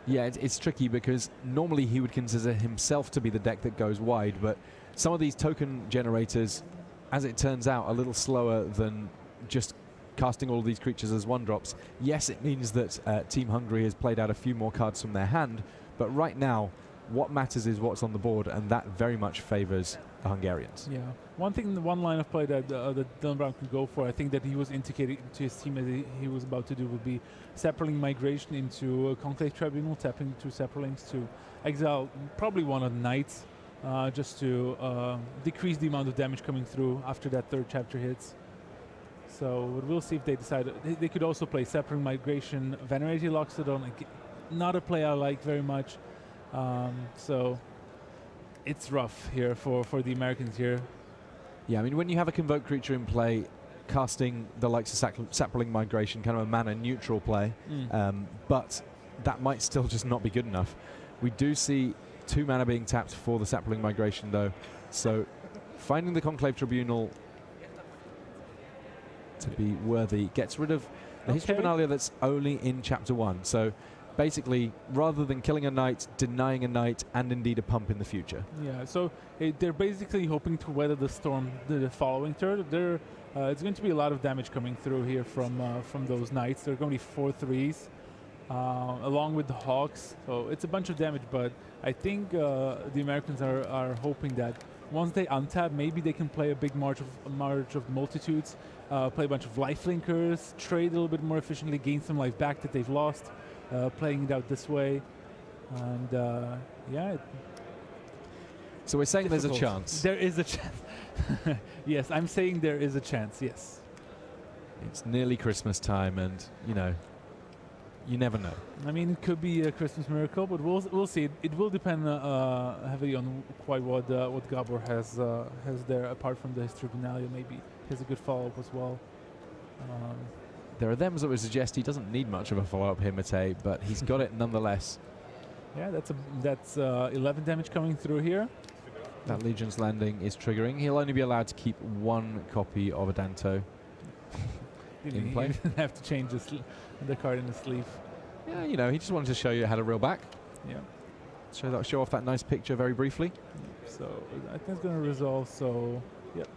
Yeah, it's tricky because normally he would consider himself to be the deck that goes wide, but some of these token generators, as it turns out, a little slower than just casting all of these creatures as 1-drops. Yes, it means that Team Hungary has played out a few more cards from their hand, but right now, what matters is what's on the board, and that very much favors the Hungarians. Yeah. One line of play that Dylan Brown can go for, I think that he was indicating to his team that he was about to do, would be Sapperling Migration into Conclave Tribunal, tapping 2 Sapperlings to exile probably 1 of the Knights, just to decrease the amount of damage coming through after that 3rd chapter hits. So we'll see if they decide. They could also play Sapperling Migration, Venerated Loxodon, not a play I like very much. So it's rough here for the Americans here. Yeah, I mean, when you have a Convoke creature in play, casting the likes of Sapperling Migration, kind of a mana neutral play, but that might still just not be good enough. We do see 2 mana being tapped for the Sapperling Migration though, so finding the Conclave Tribunal to be worthy gets rid of the History of Benalia that's only in chapter 1. So basically, rather than killing a Knight, denying a Knight, and indeed a pump in the future. Yeah, so they're basically hoping to weather the storm the following turn. It's going to be a lot of damage coming through here from those Knights. There are going to be 4 3s. Along with the Hawks, so it's a bunch of damage, but I think the Americans are hoping that once they untap, maybe they can play a big March of Multitudes, play a bunch of Lifelinkers, trade a little bit more efficiently, gain some life back that they've lost, playing it out this way, and yeah. So we're saying difficult. There's a chance. There is a chance. Yes, I'm saying there is a chance, yes. It's nearly Christmas time, and, you know, you never know. I mean, it could be a Christmas miracle, but we'll see. It will depend heavily on quite what Gabor has there, apart from the History of Benalia. Maybe he has a good follow-up as well. There are thems that would suggest he doesn't need much of a follow-up here, Matej, but he's got it nonetheless. Yeah, that's 11 damage coming through here. That Legion's Landing is triggering. He'll only be allowed to keep 1 copy of a Danto in play. He didn't have to change the card in the sleeve. Yeah, you know, he just wanted to show you it had a real back. Yeah. Show off that nice picture very briefly. Yep. So I think it's going to resolve. So, yep.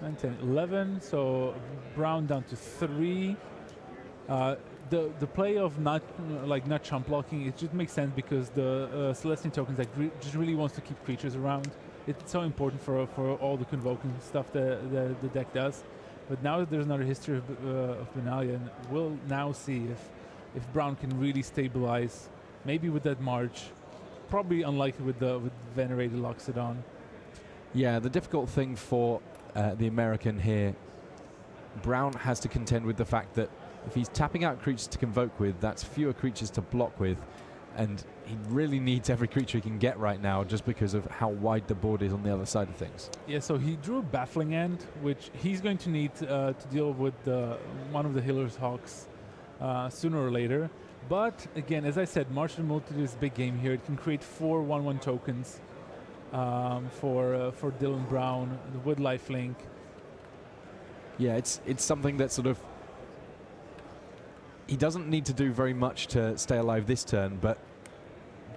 9, 10, 11. So Brown down to 3. the play of not chump blocking, it just makes sense because the Celestine tokens just really wants to keep creatures around. It's so important for all the convoking stuff that the deck does. But now that there's another history of Benalia, and we'll now see if Brown can really stabilize, maybe with that March. Probably unlikely with Venerated Loxodon. Yeah, the difficult thing for the American here, Brown has to contend with the fact that if he's tapping out creatures to convoke with, that's fewer creatures to block with, and he really needs every creature he can get right now just because of how wide the board is on the other side of things. Yeah, so he drew a Baffling End, which he's going to need to deal with one of the Healer's Hawks sooner or later. But again, as I said, Martial Multitude is a big game here. It can create 4 1/1 tokens for Dylan Brown with lifelink. Yeah, it's something that sort of he doesn't need to do very much to stay alive this turn, but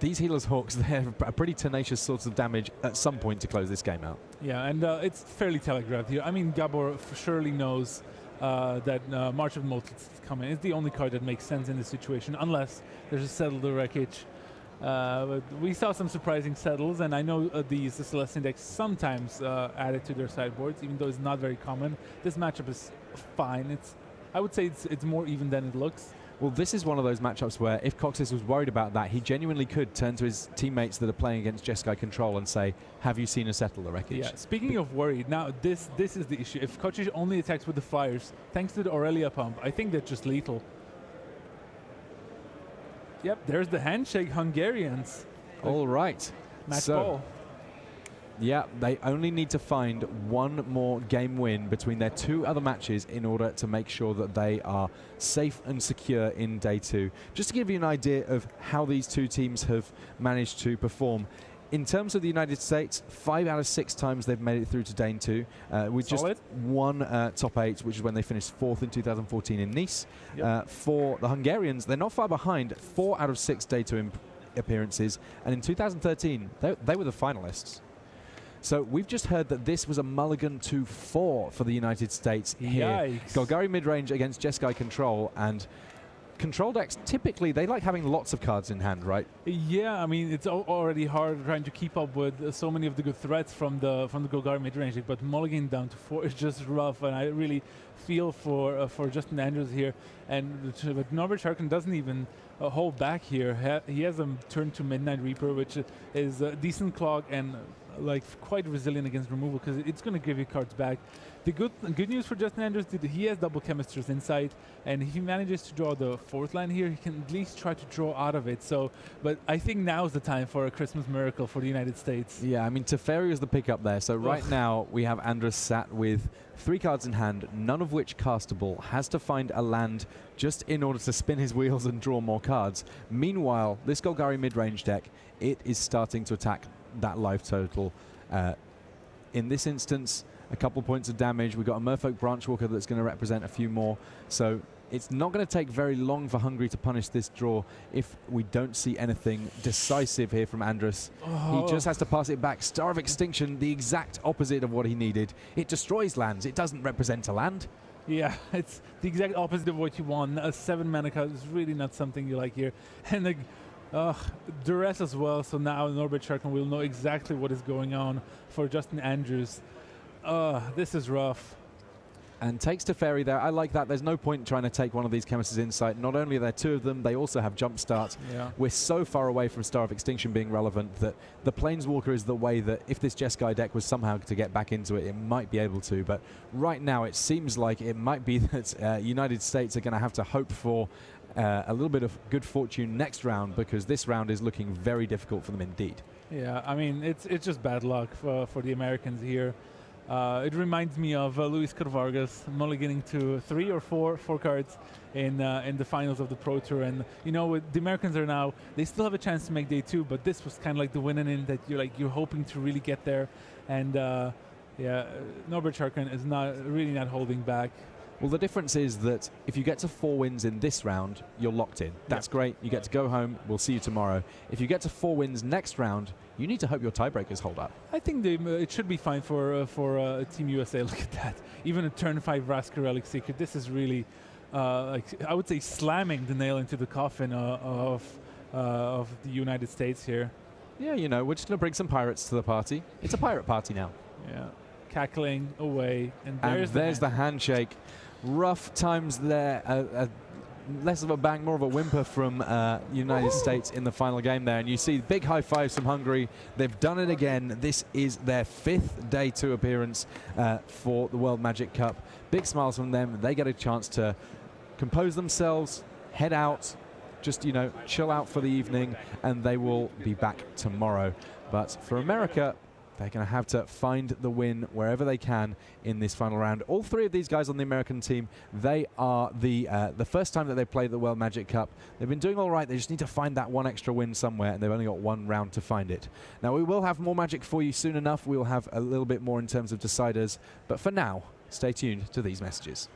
these Healer's Hawks, they're a pretty tenacious source of damage at some point to close this game out. Yeah, and it's fairly telegraphed here. I mean, Gabor surely knows that March of Multitudes is coming. It's the only card that makes sense in this situation, unless there's a Settle the Wreckage. But we saw some surprising settles, and I know the Celestine decks sometimes add it to their sideboards, even though it's not very common. This matchup is fine. I would say it's more even than it looks. Well, this is one of those matchups where if Coxis was worried about that, he genuinely could turn to his teammates that are playing against Jeskai Control and say, have you seen a Settle the Wreckage? Yeah, speaking of worried, now this is the issue. If Kočiš only attacks with the flyers, thanks to the Aurelia pump, I think they're just lethal. Yep, there's the handshake, Hungarians. All right. Match ball. Yeah, they only need to find one more game win between their 2 other matches in order to make sure that they are safe and secure in day 2. Just to give you an idea of how these 2 teams have managed to perform. In terms of the United States, 5 out of 6 times they've made it through to day 2. With Solid. just one top 8, which is when they finished 4th in 2014 in Nice. Yep. For the Hungarians, they're not far behind. 4 out of 6 day 2 appearances. And in 2013, they were the finalists. So we've just heard that this was a mulligan to 4 for the United States here. Yikes. Golgari midrange against Jeskai Control, and control decks, typically, they like having lots of cards in hand, right? Yeah, I mean, it's already hard trying to keep up with so many of the good threats from the Golgari midrange deck, but mulligan down to 4 is just rough, and I really feel for Justin Andrews here. And but Norbert Sharkin doesn't even hold back here. He has a turn to Midnight Reaper, which is a decent clock and like quite resilient against removal because it's going to give you cards back. The good news for Justin Andrews, he has double Chemister's Insight, and if he manages to draw the 4th line here, he can at least try to draw out of it. So, but I think now's the time for a Christmas miracle for the United States. Yeah, I mean, Teferi is the pickup there. So right now we have Andrus sat with 3 cards in hand, none of which castable, has to find a land just in order to spin his wheels and draw more cards. Meanwhile, this Golgari mid-range deck, it is starting to attack that life total. In this instance, a couple points of damage. We've got a Merfolk Branchwalker that's going to represent a few more. So it's not going to take very long for Hungary to punish this draw if we don't see anything decisive here from Andrus. He just has to pass it back. Star of Extinction, the exact opposite of what he needed. It destroys lands. It doesn't represent a land. Yeah, it's the exact opposite of what you want. A 7 mana card is really not something you like here. And the duress as well, so now Norbert Sharkin will know exactly what is going on for Justin Andrews. This is rough. And takes Teferi there. I like that. There's no point trying to take one of these Chemist's Insight. Not only are there 2 of them, they also have Jumpstart. Yeah. We're so far away from Star of Extinction being relevant that the Planeswalker is the way that if this Jeskai deck was somehow to get back into it, it might be able to. But right now it seems like it might be that United States are going to have to hope for a little bit of good fortune next round, because this round is looking very difficult for them indeed. Yeah, I mean, it's just bad luck for the Americans here. It reminds me of Luis Carvargas mulliganing to 3 or 4 cards in the finals of the Pro Tour, and you know the Americans are now, they still have a chance to make day 2, but this was kind of like the winning in that you're hoping to really get there, and yeah, Norbert Sharkin is really not holding back. Well, the difference is that if you get to 4 wins in this round, you're locked in. That's great. You get to go home. We'll see you tomorrow. If you get to 4 wins next round, you need to hope your tiebreakers hold up. I think it should be fine for Team USA. Look at that. Even a turn 5 Vraska Relic Secret. This is really like I would say, slamming the nail into the coffin of the United States here. Yeah, you know, we're just going to bring some pirates to the party. It's a pirate party now. Yeah, cackling away, and there's the handshake. Rough times there. Less of a bang, more of a whimper from United States in the final game there. And you see big high fives from Hungary. They've done it again. This is their 5th Day 2 appearance for the World Magic Cup. Big smiles from them. They get a chance to compose themselves, head out, just, you know, chill out for the evening, and they will be back tomorrow. But for America, they're going to have to find the win wherever they can in this final round. All 3 of these guys on the American team, they are the first time that they played the World Magic Cup. They've been doing all right. They just need to find that one extra win somewhere, and they've only got 1 round to find it. Now, we will have more Magic for you soon enough. We will have a little bit more in terms of deciders. But for now, stay tuned to these messages.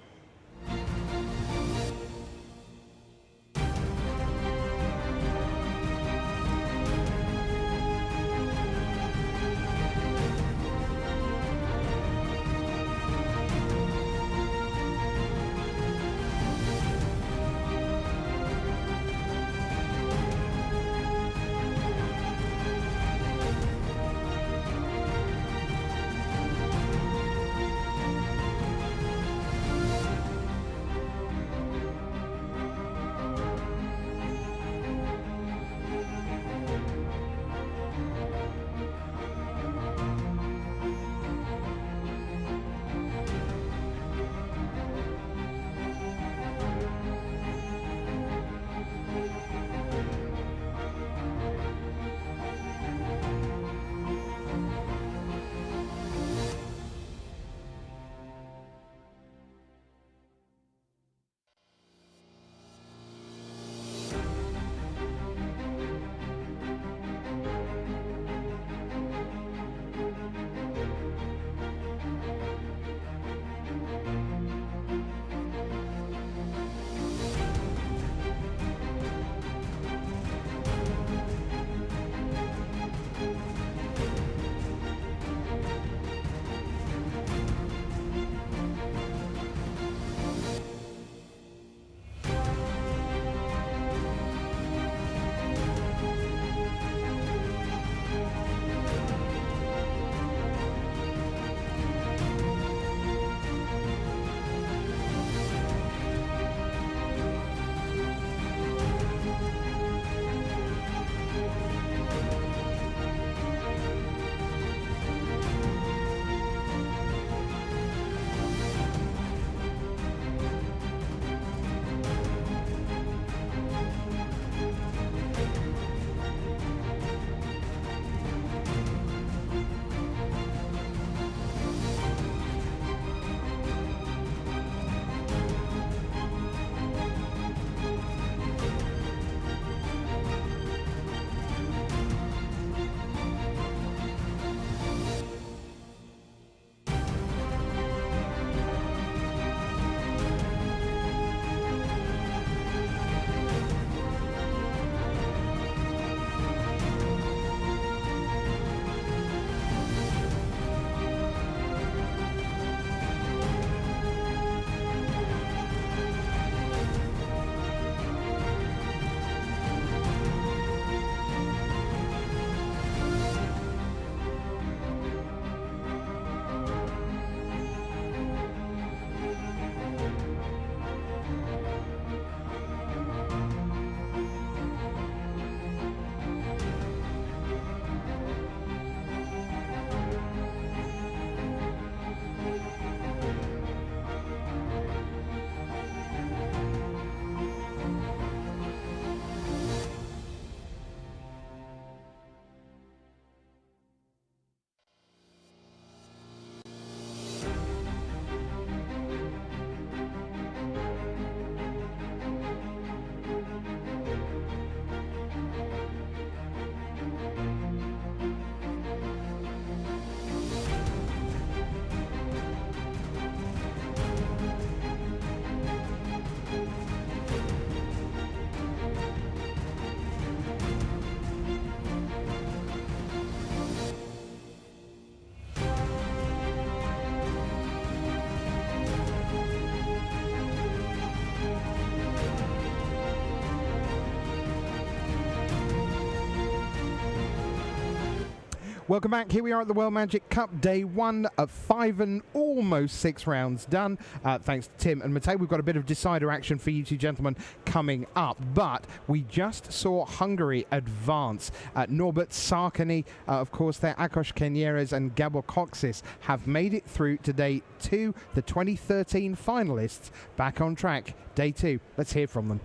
Welcome back. Here we are at the World Magic Cup, day 1 of 5 and almost 6 rounds done. Thanks to Tim and Matej. We've got a bit of decider action for you two gentlemen coming up. But we just saw Hungary advance. Norbert Sarkany, of course, there, Akos Kenyeres and Gabor Koksis have made it through to day 2. The 2013 finalists back on track, day 2. Let's hear from them.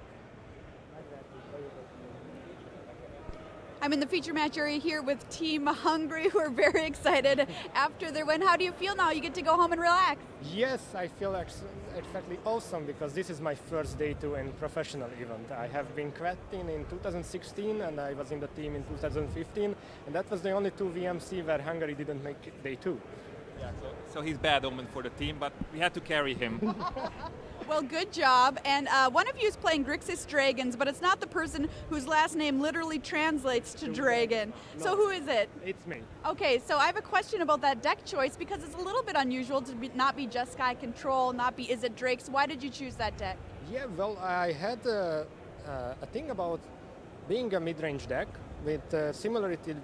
I'm in the feature match area here with Team Hungary, who are very excited after their win. How do you feel now? You get to go home and relax. Yes, I feel exactly awesome because this is my first day to a professional event. I have been captain in 2016 and I was in the team in 2015, and that was the only 2 VMC where Hungary didn't make day 2. Yeah, so he's bad omen for the team, but we had to carry him. Well, good job. And one of you is playing Grixis Dragons, but it's not the person whose last name literally translates to dragon. No. So who is it? It's me. Okay, so I have a question about that deck choice because it's a little bit unusual to not be just Sky Control, not be Is It Drakes. Why did you choose that deck? Yeah, well, I had a thing about being a mid-range deck with similarity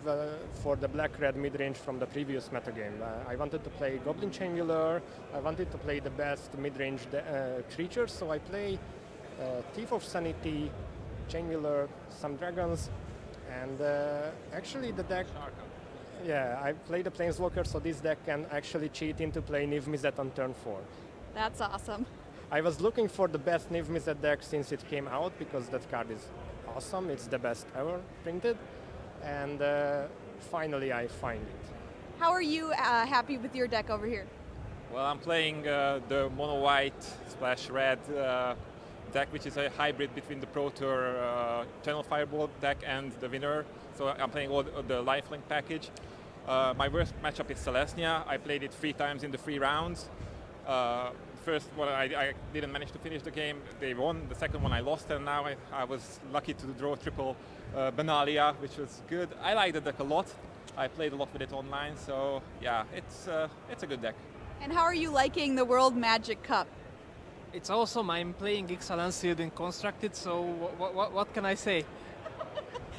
for the black-red mid-range from the previous metagame. I wanted to play Goblin Chainwheeler, I wanted to play the best mid-range creatures, so I play Thief of Sanity, Chainwheeler, some dragons, and actually the deck... Yeah, I play the Planeswalker, so this deck can actually cheat into play Niv Mizzet on turn 4. That's awesome. I was looking for the best Niv Mizzet deck since it came out, because that card is awesome. It's the best ever printed, and finally I find it. How are you happy with your deck over here? Well, I'm playing the mono white / red deck, which is a hybrid between the Pro Tour Channel Fireball deck and the winner. So I'm playing all the lifelink package. My worst matchup is Selesnya. I played it 3 times in the 3 rounds. First one, I didn't manage to finish the game. They won. The second one I lost, and now I was lucky to draw triple Benalia, which was good. I like the deck a lot. I played a lot with it online, so yeah, it's a good deck. And how are you liking the World Magic Cup? It's awesome. I'm playing Ixalan Sealed and Constructed, so what can I say?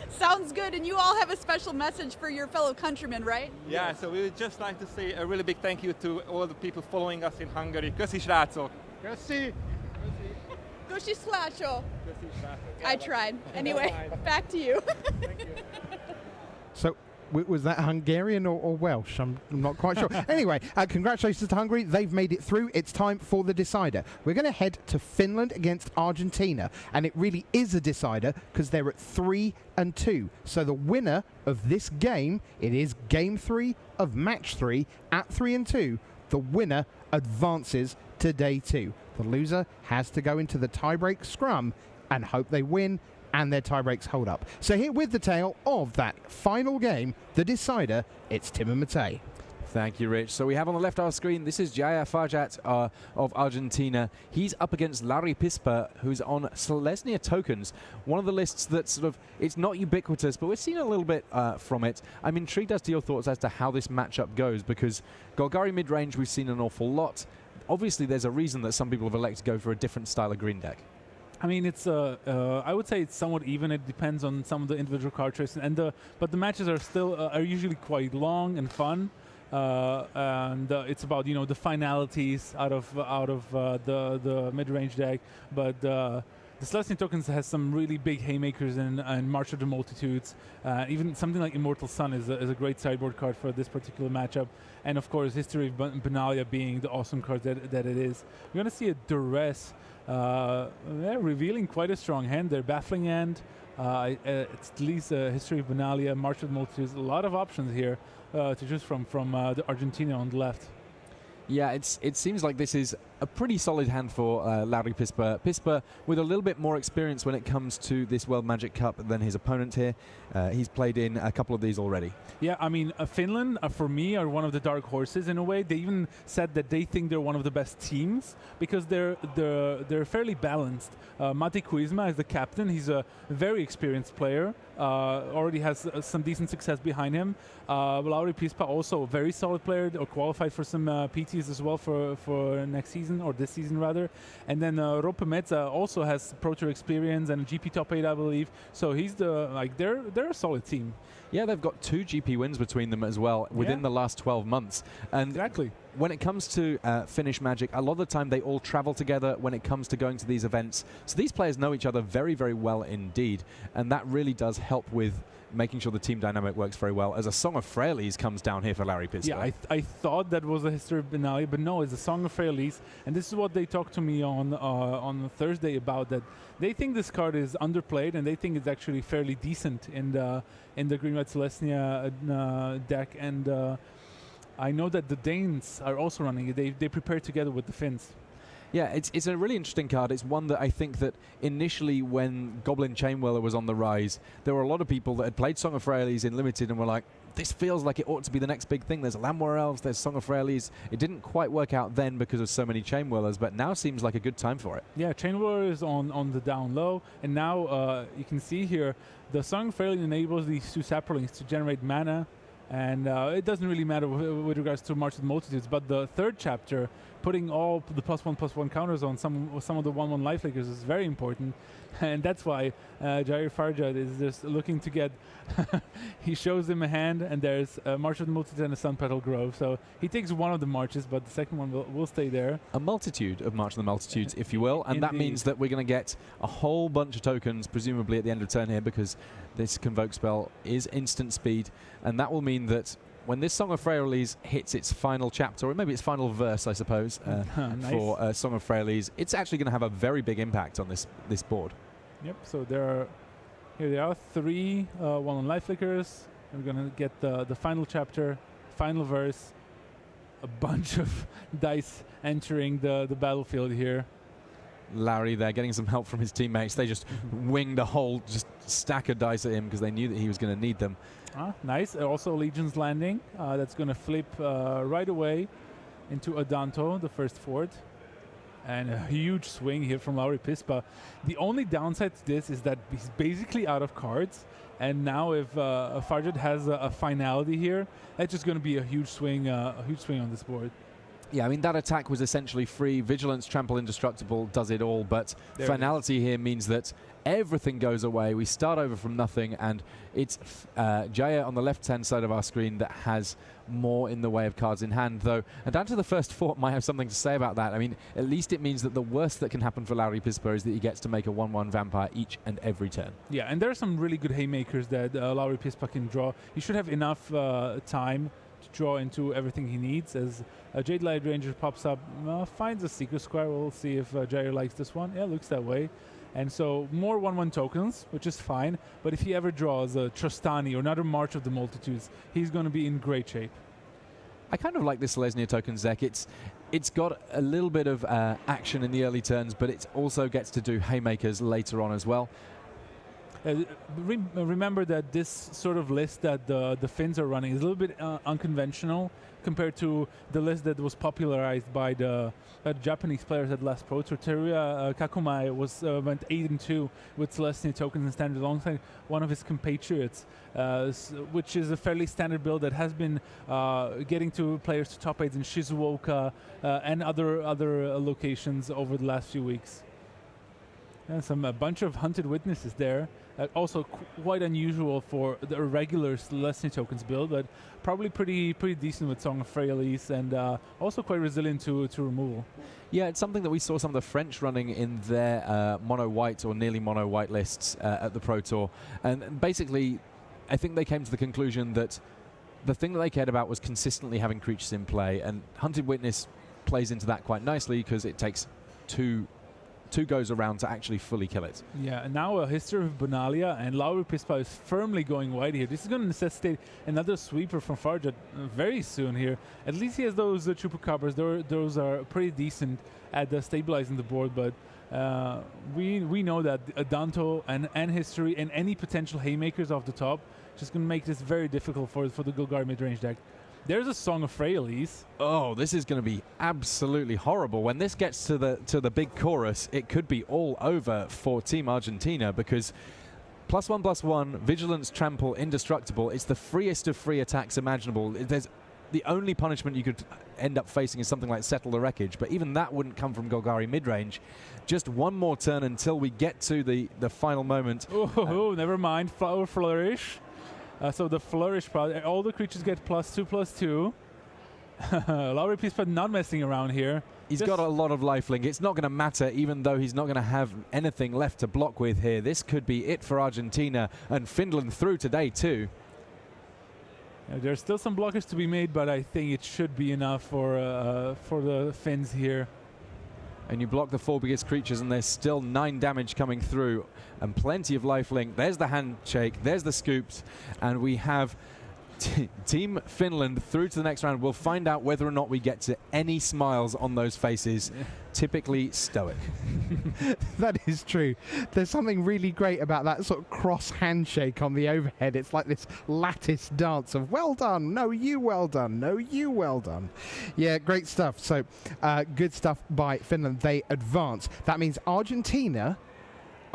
Sounds good, and you all have a special message for your fellow countrymen, right? Yeah, so we would just like to say a really big thank you to all the people following us in Hungary. Köszi, srácok! Köszi! Köszi slácsok. Köszi, srácok. I tried. Anyway, back to you. Thank you. So, was that Hungarian or Welsh? I'm not quite sure. Anyway, congratulations to Hungary. They've made it through. It's time for the decider. We're going to head to Finland against Argentina, and it really is a decider because they're at 3 and 2. So the winner of this game, it is game 3 of match 3 at 3 and 2. The winner advances to day 2. The loser has to go into the tiebreak scrum and hope they win and their tiebreaks hold up. So here with the tale of that final game, the decider, it's Tim and Matej. Thank you, Rich. So we have on the left of our screen, this is Jaya Farjat of Argentina. He's up against Larry Pisper, who's on Selesnya tokens, one of the lists that sort of, it's not ubiquitous, but we're seeing a little bit from it. I'm intrigued as to your thoughts as to how this matchup goes, because Golgari mid-range, we've seen an awful lot. Obviously, there's a reason that some people have elected to go for a different style of green deck. I mean, it's I would say it's somewhat even. It depends on some of the individual card choices, but the matches are still are usually quite long and fun, and it's about the finalities out of the mid-range deck. But the Selesnya tokens has some really big haymakers and March of the Multitudes. Even something like Immortal Sun is a great sideboard card for this particular matchup. And of course, History of Benalia being the awesome card that it is. We're going to see a Duress revealing quite a strong hand there. Baffling Hand, it's at least History of Benalia, March of the Multitudes. A lot of options here to choose from the Argentina on the left. Yeah, it seems like this is a pretty solid hand for Larry Pisper. Pisper with a little bit more experience when it comes to this World Magic Cup than his opponent here. He's played in a couple of these already. Yeah, I mean, Finland, for me, are one of the dark horses in a way. They even said that they think they're one of the best teams because they're fairly balanced. Matti Kuisma is the captain. He's a very experienced player. Already has some decent success behind him. Lauri Pispa also a very solid player, or qualified for some PTs as well for next season. season, or this season rather. And then Rope Meza also has Pro Tour experience and GP top 8, I believe. So he's they're a solid team. Yeah, they've got 2 GP wins between them as well within the last 12 months. And exactly. When it comes to Finnish Magic, a lot of the time they all travel together when it comes to going to these events. So these players know each other very, very well indeed. And that really does help with making sure the team dynamic works very well, as a Song of Freyalise comes down here for Larry Pisper. Yeah, I thought that was a History of Benalia, but no, it's a Song of Freyalise. And this is what they talked to me on Thursday about, that they think this card is underplayed, and they think it's actually fairly decent in the Green White Celestia deck. And I know that the Danes are also running it. They prepare together with the Finns. Yeah, it's a really interesting card. It's one that I think that initially when Goblin Chainwhirler was on the rise, there were a lot of people that had played Song of Freyalise in Limited and were like, this feels like it ought to be the next big thing. There's Llanwar Elves, there's Song of Freyalise. It didn't quite work out then because of so many Chainwhirlers, but now seems like a good time for it. Yeah, Chainwhirler is on the down low, and now you can see here the Song of Freyalise enables these 2 Saprolings to generate mana. And it doesn't really matter with regards to March of the Multitudes, but the 3rd chapter, putting all the +1/+1 counters on some of the 1/1 lifelikers is very important, and that's why Jair Farjad is just looking to get. He shows him a hand, and there's March of the Multitudes and a Sun Petal Grove. So he takes one of the marches, but the second one will stay there. A multitude of March of the Multitudes, if you will, and that means that we're going to get a whole bunch of tokens, presumably at the end of turn here, because this Convoke spell is instant speed, and that will mean that when this Song of Freyalise hits its final chapter, or maybe its final verse, I suppose, nice. for Song of Freyalise, it's actually going to have a very big impact on this board. Yep, so here they are, 3 1/1 life flickers. We're going to get the final chapter, final verse, a bunch of dice entering the battlefield here. Larry there getting some help from his teammates. They just winged a whole just stack of dice at him because they knew that he was going to need them. Nice. Also Legion's Landing. That's going to flip right away into Adanto, the first fort. And a huge swing here from Lauri Pispa. The only downside to this is that he's basically out of cards. And now if Farjad has a finality here, that's just going to be a huge swing on this board. Yeah, I mean, that attack was essentially free. Vigilance, Trample, Indestructible does it all, but finality here means that everything goes away. We start over from nothing, and it's Jaya on the left-hand side of our screen that has more in the way of cards in hand, though. And down to the first fort might have something to say about that. I mean, at least it means that the worst that can happen for Lauri Pispa is that he gets to make a 1/1 vampire each and every turn. Yeah, and there are some really good haymakers that Lauri Pispa can draw. He should have enough time to draw into everything he needs. As Jade Light Ranger pops up, finds a Secret Square. We'll see if Jair likes this one. Yeah, looks that way. And so more 1/1 tokens, which is fine. But if he ever draws a Trostani or another March of the Multitudes, he's going to be in great shape. I kind of like this Selesnya tokens deck. It's got a little bit of action in the early turns, but it also gets to do haymakers later on as well. Remember that this sort of list that the Finns are running is a little bit unconventional compared to the list that was popularized by the Japanese players at last Pro Tour. Teruya Kakumai went 8-2 with Celestia tokens and standard alongside one of his compatriots, which is a fairly standard build that has been getting to players to top 8s in Shizuoka and other locations over the last few weeks. And a bunch of Hunted Witnesses there. Also quite unusual for the regular Celestia tokens build, but probably pretty decent with Song of Freyalise, and also quite resilient to removal. Yeah, it's something that we saw some of the French running in their mono-white or nearly mono-white lists at the Pro Tour. And basically, I think they came to the conclusion that the thing that they cared about was consistently having creatures in play, and Hunted Witness plays into that quite nicely because it takes two goes around to actually fully kill it. Yeah, and now a History of Benalia, and Lauri Pispa is firmly going wide here. This is going to necessitate another sweeper from Farjad very soon here. At least he has those Chupacabras. Those are pretty decent at stabilizing the board, but we know that Adanto and History and any potential haymakers off the top just going to make this very difficult for the Golgari mid-range deck. There's a Song of Freyalise. Oh, this is going to be absolutely horrible. When this gets to the big chorus, it could be all over for Team Argentina, because +1/+1, Vigilance, Trample, Indestructible, it's the freest of free attacks imaginable. There's the only punishment you could end up facing is something like settle the wreckage, but even that wouldn't come from Golgari mid-range. Just one more turn until we get to the final moment. Oh, never mind. Flower Flourish. So the Flourish, all the creatures get +2/+2. Lowry Peace, but not messing around here. He's got a lot of lifelink. It's not going to matter, even though he's not going to have anything left to block with here. This could be it for Argentina, and Finland through today too. There's still some blockers to be made, but I think it should be enough for the Finns here. And you block the 4 biggest creatures, and there's still 9 damage coming through, and plenty of lifelink. There's the handshake, there's the scoops, and we have Team Finland through to the next round. We'll find out whether or not we get to any smiles on those faces. Yeah. Typically stoic. That is true. There's something really great about that sort of cross handshake on the overhead. It's like this lattice dance of well done, no you well done, no you well done. Yeah, great stuff. So good stuff by Finland. They advance. That means Argentina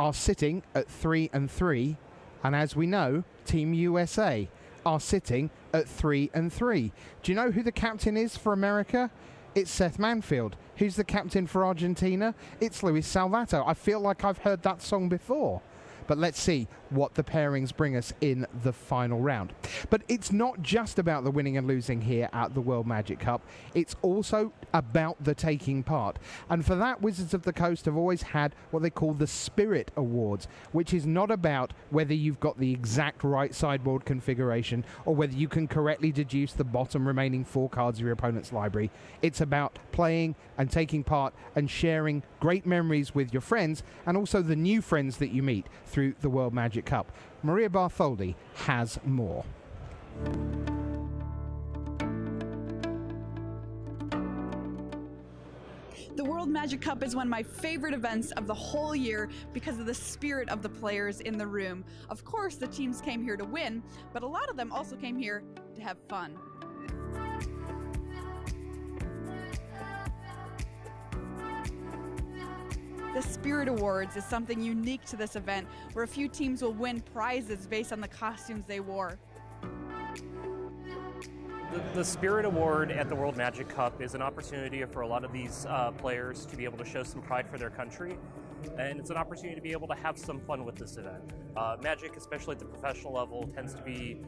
are sitting at 3-3, and as we know, Team USA are sitting at 3-3. Do you know who the captain is for America? It's Seth Manfield. Who's the captain for Argentina? It's Luis Salvato. I feel like I've heard that song before. But let's see what the pairings bring us in the final round. But it's not just about the winning and losing here at the World Magic Cup. It's also about the taking part. And for that, Wizards of the Coast have always had what they call the Spirit Awards, which is not about whether you've got the exact right sideboard configuration or whether you can correctly deduce the bottom remaining 4 cards of your opponent's library. It's about playing and taking part and sharing great memories with your friends, and also the new friends that you meet through the World Magic Cup. Maria Bartholdi has more. The World Magic Cup is one of my favorite events of the whole year because of the spirit of the players in the room. Of course, the teams came here to win, but a lot of them also came here to have fun. The Spirit Awards is something unique to this event, where a few teams will win prizes based on the costumes they wore. The Spirit Award at the World Magic Cup is an opportunity for a lot of these players to be able to show some pride for their country, and it's an opportunity to be able to have some fun with this event. Magic, especially at the professional level, tends to be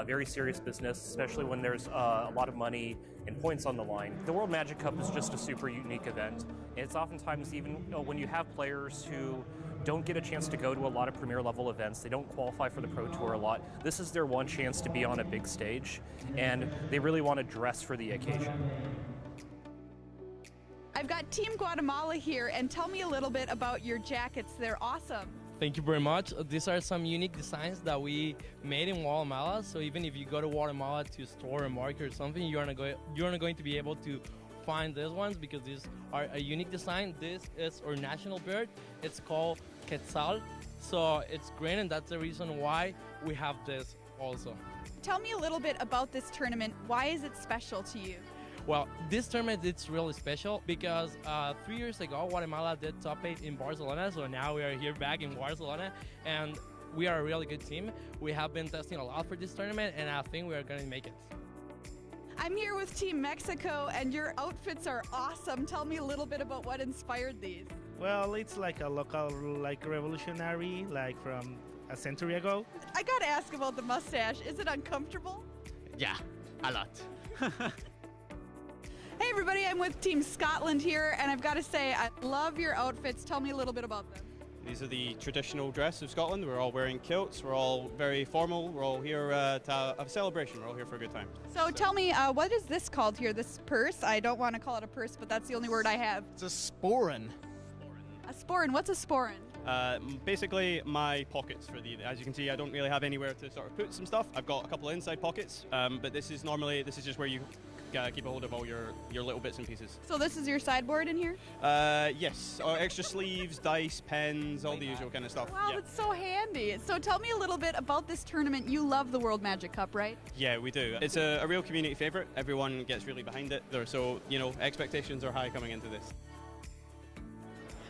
very serious business, especially when there's a lot of money and points on the line. The World Magic Cup is just a super unique event, and it's oftentimes even when you have players who don't get a chance to go to a lot of premier level events, they don't qualify for the Pro Tour a lot, this is their one chance to be on a big stage, and they really want to dress for the occasion. I've got Team Guatemala here, and tell me a little bit about your jackets. They're awesome. Thank you very much. These are some unique designs that we made in Guatemala. So even if you go to Guatemala to store a market or something, you're not going to be able to find these ones because these are a unique design. This is our national bird. It's called Quetzal. So it's green, and that's the reason why we have this also. Tell me a little bit about this tournament. Why is it special to you? Well, this tournament, it's really special because 3 years ago, Guatemala did top 8 in Barcelona. So now we are here back in Barcelona, and we are a really good team. We have been testing a lot for this tournament, and I think we are going to make it. I'm here with Team Mexico, and your outfits are awesome. Tell me a little bit about what inspired these. Well, it's like a local, revolutionary, from a century ago. I gotta ask about the mustache. Is it uncomfortable? Yeah, a lot. Hey everybody, I'm with Team Scotland here, and I've got to say, I love your outfits. Tell me a little bit about them. These are the traditional dress of Scotland. We're all wearing kilts. We're all very formal. We're all here to have a celebration. We're all here for a good time. So tell me, what is this called here, this purse? I don't want to call it a purse, but that's the only word I have. It's a sporran. A sporran? What's a sporran? Basically, my pockets for as you can see, I don't really have anywhere to sort of put some stuff. I've got a couple of inside pockets, but this is just where you keep a hold of all your little bits and pieces. So this is your sideboard in here? Yes, extra sleeves, dice, pens, all the usual kind of stuff. Wow, that's so handy. So tell me a little bit about this tournament. You love the World Magic Cup, right? Yeah, we do. It's a real community favorite. Everyone gets really behind it. So, expectations are high coming into this.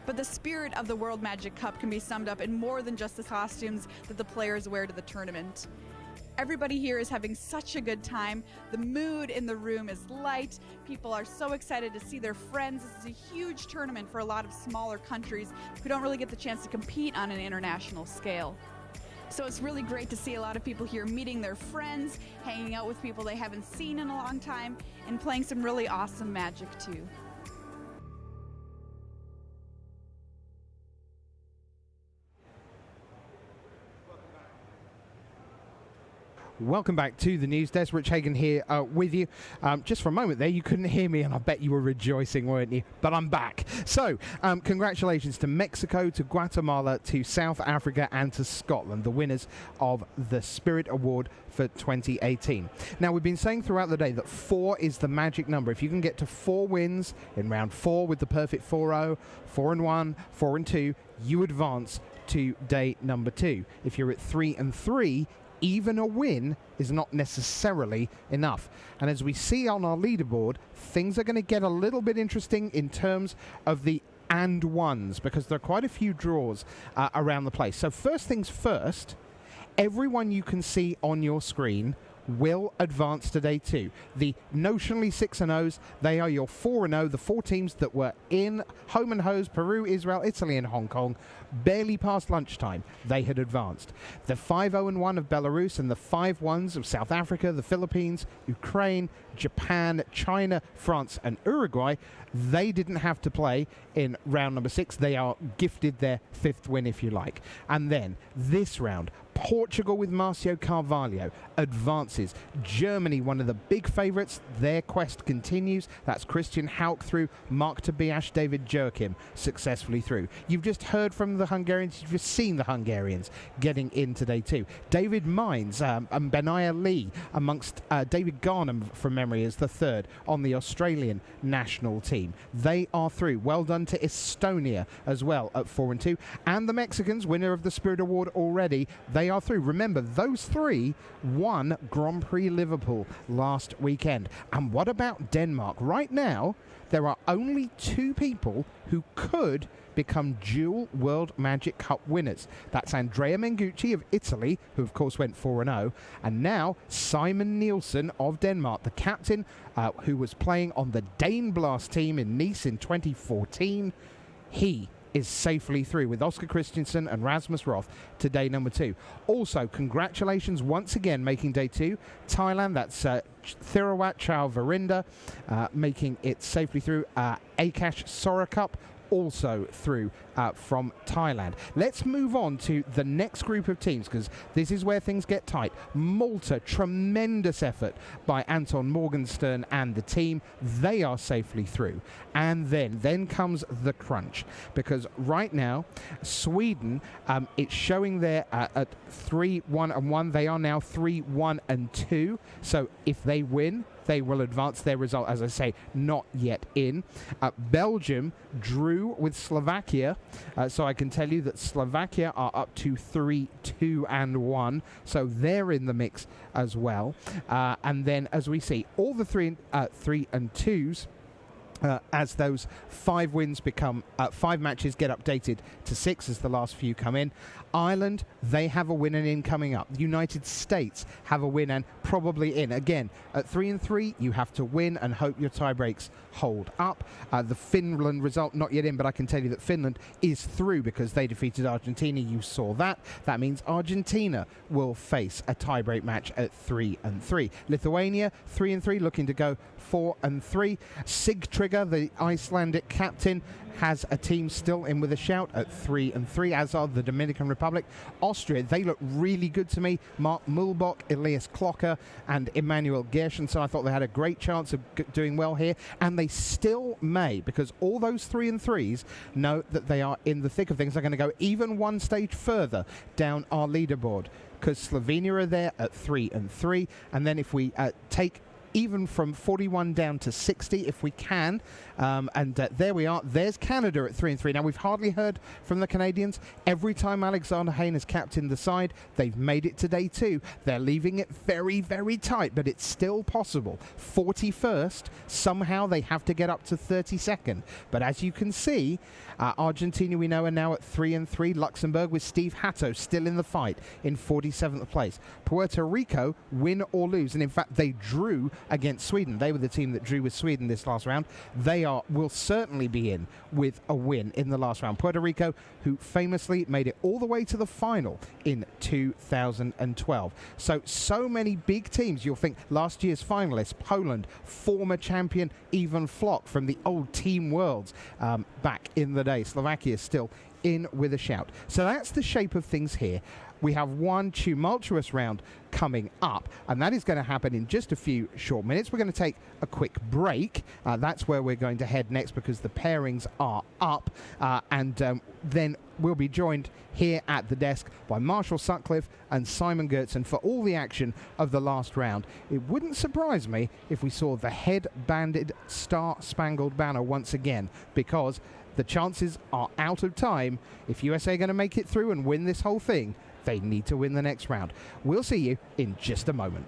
But the spirit of the World Magic Cup can be summed up in more than just the costumes that the players wear to the tournament. Everybody here is having such a good time. The mood in the room is light. People are so excited to see their friends. This is a huge tournament for a lot of smaller countries who don't really get the chance to compete on an international scale. So it's really great to see a lot of people here meeting their friends, hanging out with people they haven't seen in a long time, and playing some really awesome Magic too. Welcome back to the news desk. Rich Hagan here with you. Just for a moment there, you couldn't hear me, and I bet you were rejoicing, weren't you? But I'm back. So, congratulations to Mexico, to Guatemala, to South Africa, and to Scotland, the winners of the Spirit Award for 2018. Now, we've been saying throughout the day that 4 is the magic number. If you can get to 4 wins in round 4 with the perfect 4-0, 4-1, 4-2, you advance to day number 2. If you're at 3-3, even a win is not necessarily enough. And as we see on our leaderboard, things are going to get a little bit interesting in terms of the and ones, because there are quite a few draws around the place. So first things first, everyone you can see on your screen will advance to day 2. The notionally 6-0s, they are your 4-0, the 4 teams that were in home and hose, Peru, Israel, Italy and Hong Kong, barely past lunchtime, they had advanced. The 5-0-1 of Belarus and the 5-1s of South Africa, the Philippines, Ukraine, Japan, China, France and Uruguay, they didn't have to play in round number 6. They are gifted their 5th win, if you like. And then this round, Portugal with Marcio Carvalho advances. Germany, one of the big favourites, their quest continues. That's Christian Hauck through, Mark Tobias, David Joachim successfully through. You've just heard from the Hungarians, you've just seen the Hungarians getting in today too. David Mines and Benaya Lee amongst David Garnham from memory is the 3rd on the Australian national team. They are through. Well done to Estonia as well at 4-2. And the Mexicans, winner of the Spirit Award already, they are through. Remember, those 3 won Grand Prix Liverpool last weekend. And what about Denmark? Right now, there are only 2 people who could become dual World Magic Cup winners. That's Andrea Mengucci of Italy, who of course went 4-0, and now Simon Nielsen of Denmark, the captain who was playing on the Dane Blast team in Nice in 2014. He is safely through with Oscar Christensen and Rasmus Roth to day number 2. Also, congratulations once again making day 2. Thailand, that's Thirawat Chao Varinda making it safely through. Akash Sorakup also through from Thailand. Let's move on to the next group of teams, because this is where things get tight. Malta, tremendous effort by Anton Morgenstern and the team. They are safely through. And then comes the crunch, because right now Sweden, it's showing there at 3-1-1. They are now 3-1-2. So if they win, they will advance. Their result, as I say, not yet in. Belgium drew with Slovakia, so I can tell you that Slovakia are up to 3-2-1, so they're in the mix as well. And then, as we see, all the 3-2s, as those 5 wins become 5 matches get updated to 6 as the last few come in. Ireland, they have a win and in coming up. The United States have a win and probably in. Again, at 3-3, you have to win and hope your tie breaks hold up. The Finland result not yet in, but I can tell you that Finland is through because they defeated Argentina. You saw that. That means Argentina will face a tie-break match at 3-3. Lithuania, 3-3, looking to go 4-3. Sigtrygger, the Icelandic captain, has a team still in with a shout at 3-3, as are the Dominican Republic. Austria, they look really good to me. Mark Mulbach, Elias Klocker, and Emmanuel Gershenson. I thought they had a great chance of doing well here, and they still may, because all those 3-3s know that they are in the thick of things. They're going to go even one stage further down our leaderboard, because Slovenia are there at 3-3, and then if we take even from 41 down to 60 if we can. There we are. There's Canada at 3-3. Now, we've hardly heard from the Canadians. Every time Alexander Hayne has captained the side, they've made it to day 2. They're leaving it very, very tight, but it's still possible. 41st, somehow they have to get up to 32nd. But as you can see, Argentina, we know, are now at 3-3. Luxembourg with Steve Hatto still in the fight in 47th place. Puerto Rico, win or lose, and in fact they drew against Sweden. They were the team that drew with Sweden this last round. They will certainly be in with a win in the last round. Puerto Rico, who famously made it all the way to the final in 2012. So many big teams. You'll think last year's finalists, Poland, former champion Ivan Flock from the old Team Worlds back in the day. Slovakia still in with a shout. So that's the shape of things here. We have one tumultuous round coming up, and that is going to happen in just a few short minutes. We're going to take a quick break. That's where we're going to head next because the pairings are up, and then we'll be joined here at the desk by Marshall Sutcliffe and Simon Gertzen for all the action of the last round. It wouldn't surprise me if we saw the head-banded Star-Spangled Banner once again, because the chances are out of time. If USA are going to make it through and win this whole thing, they need to win the next round. We'll see you in just a moment.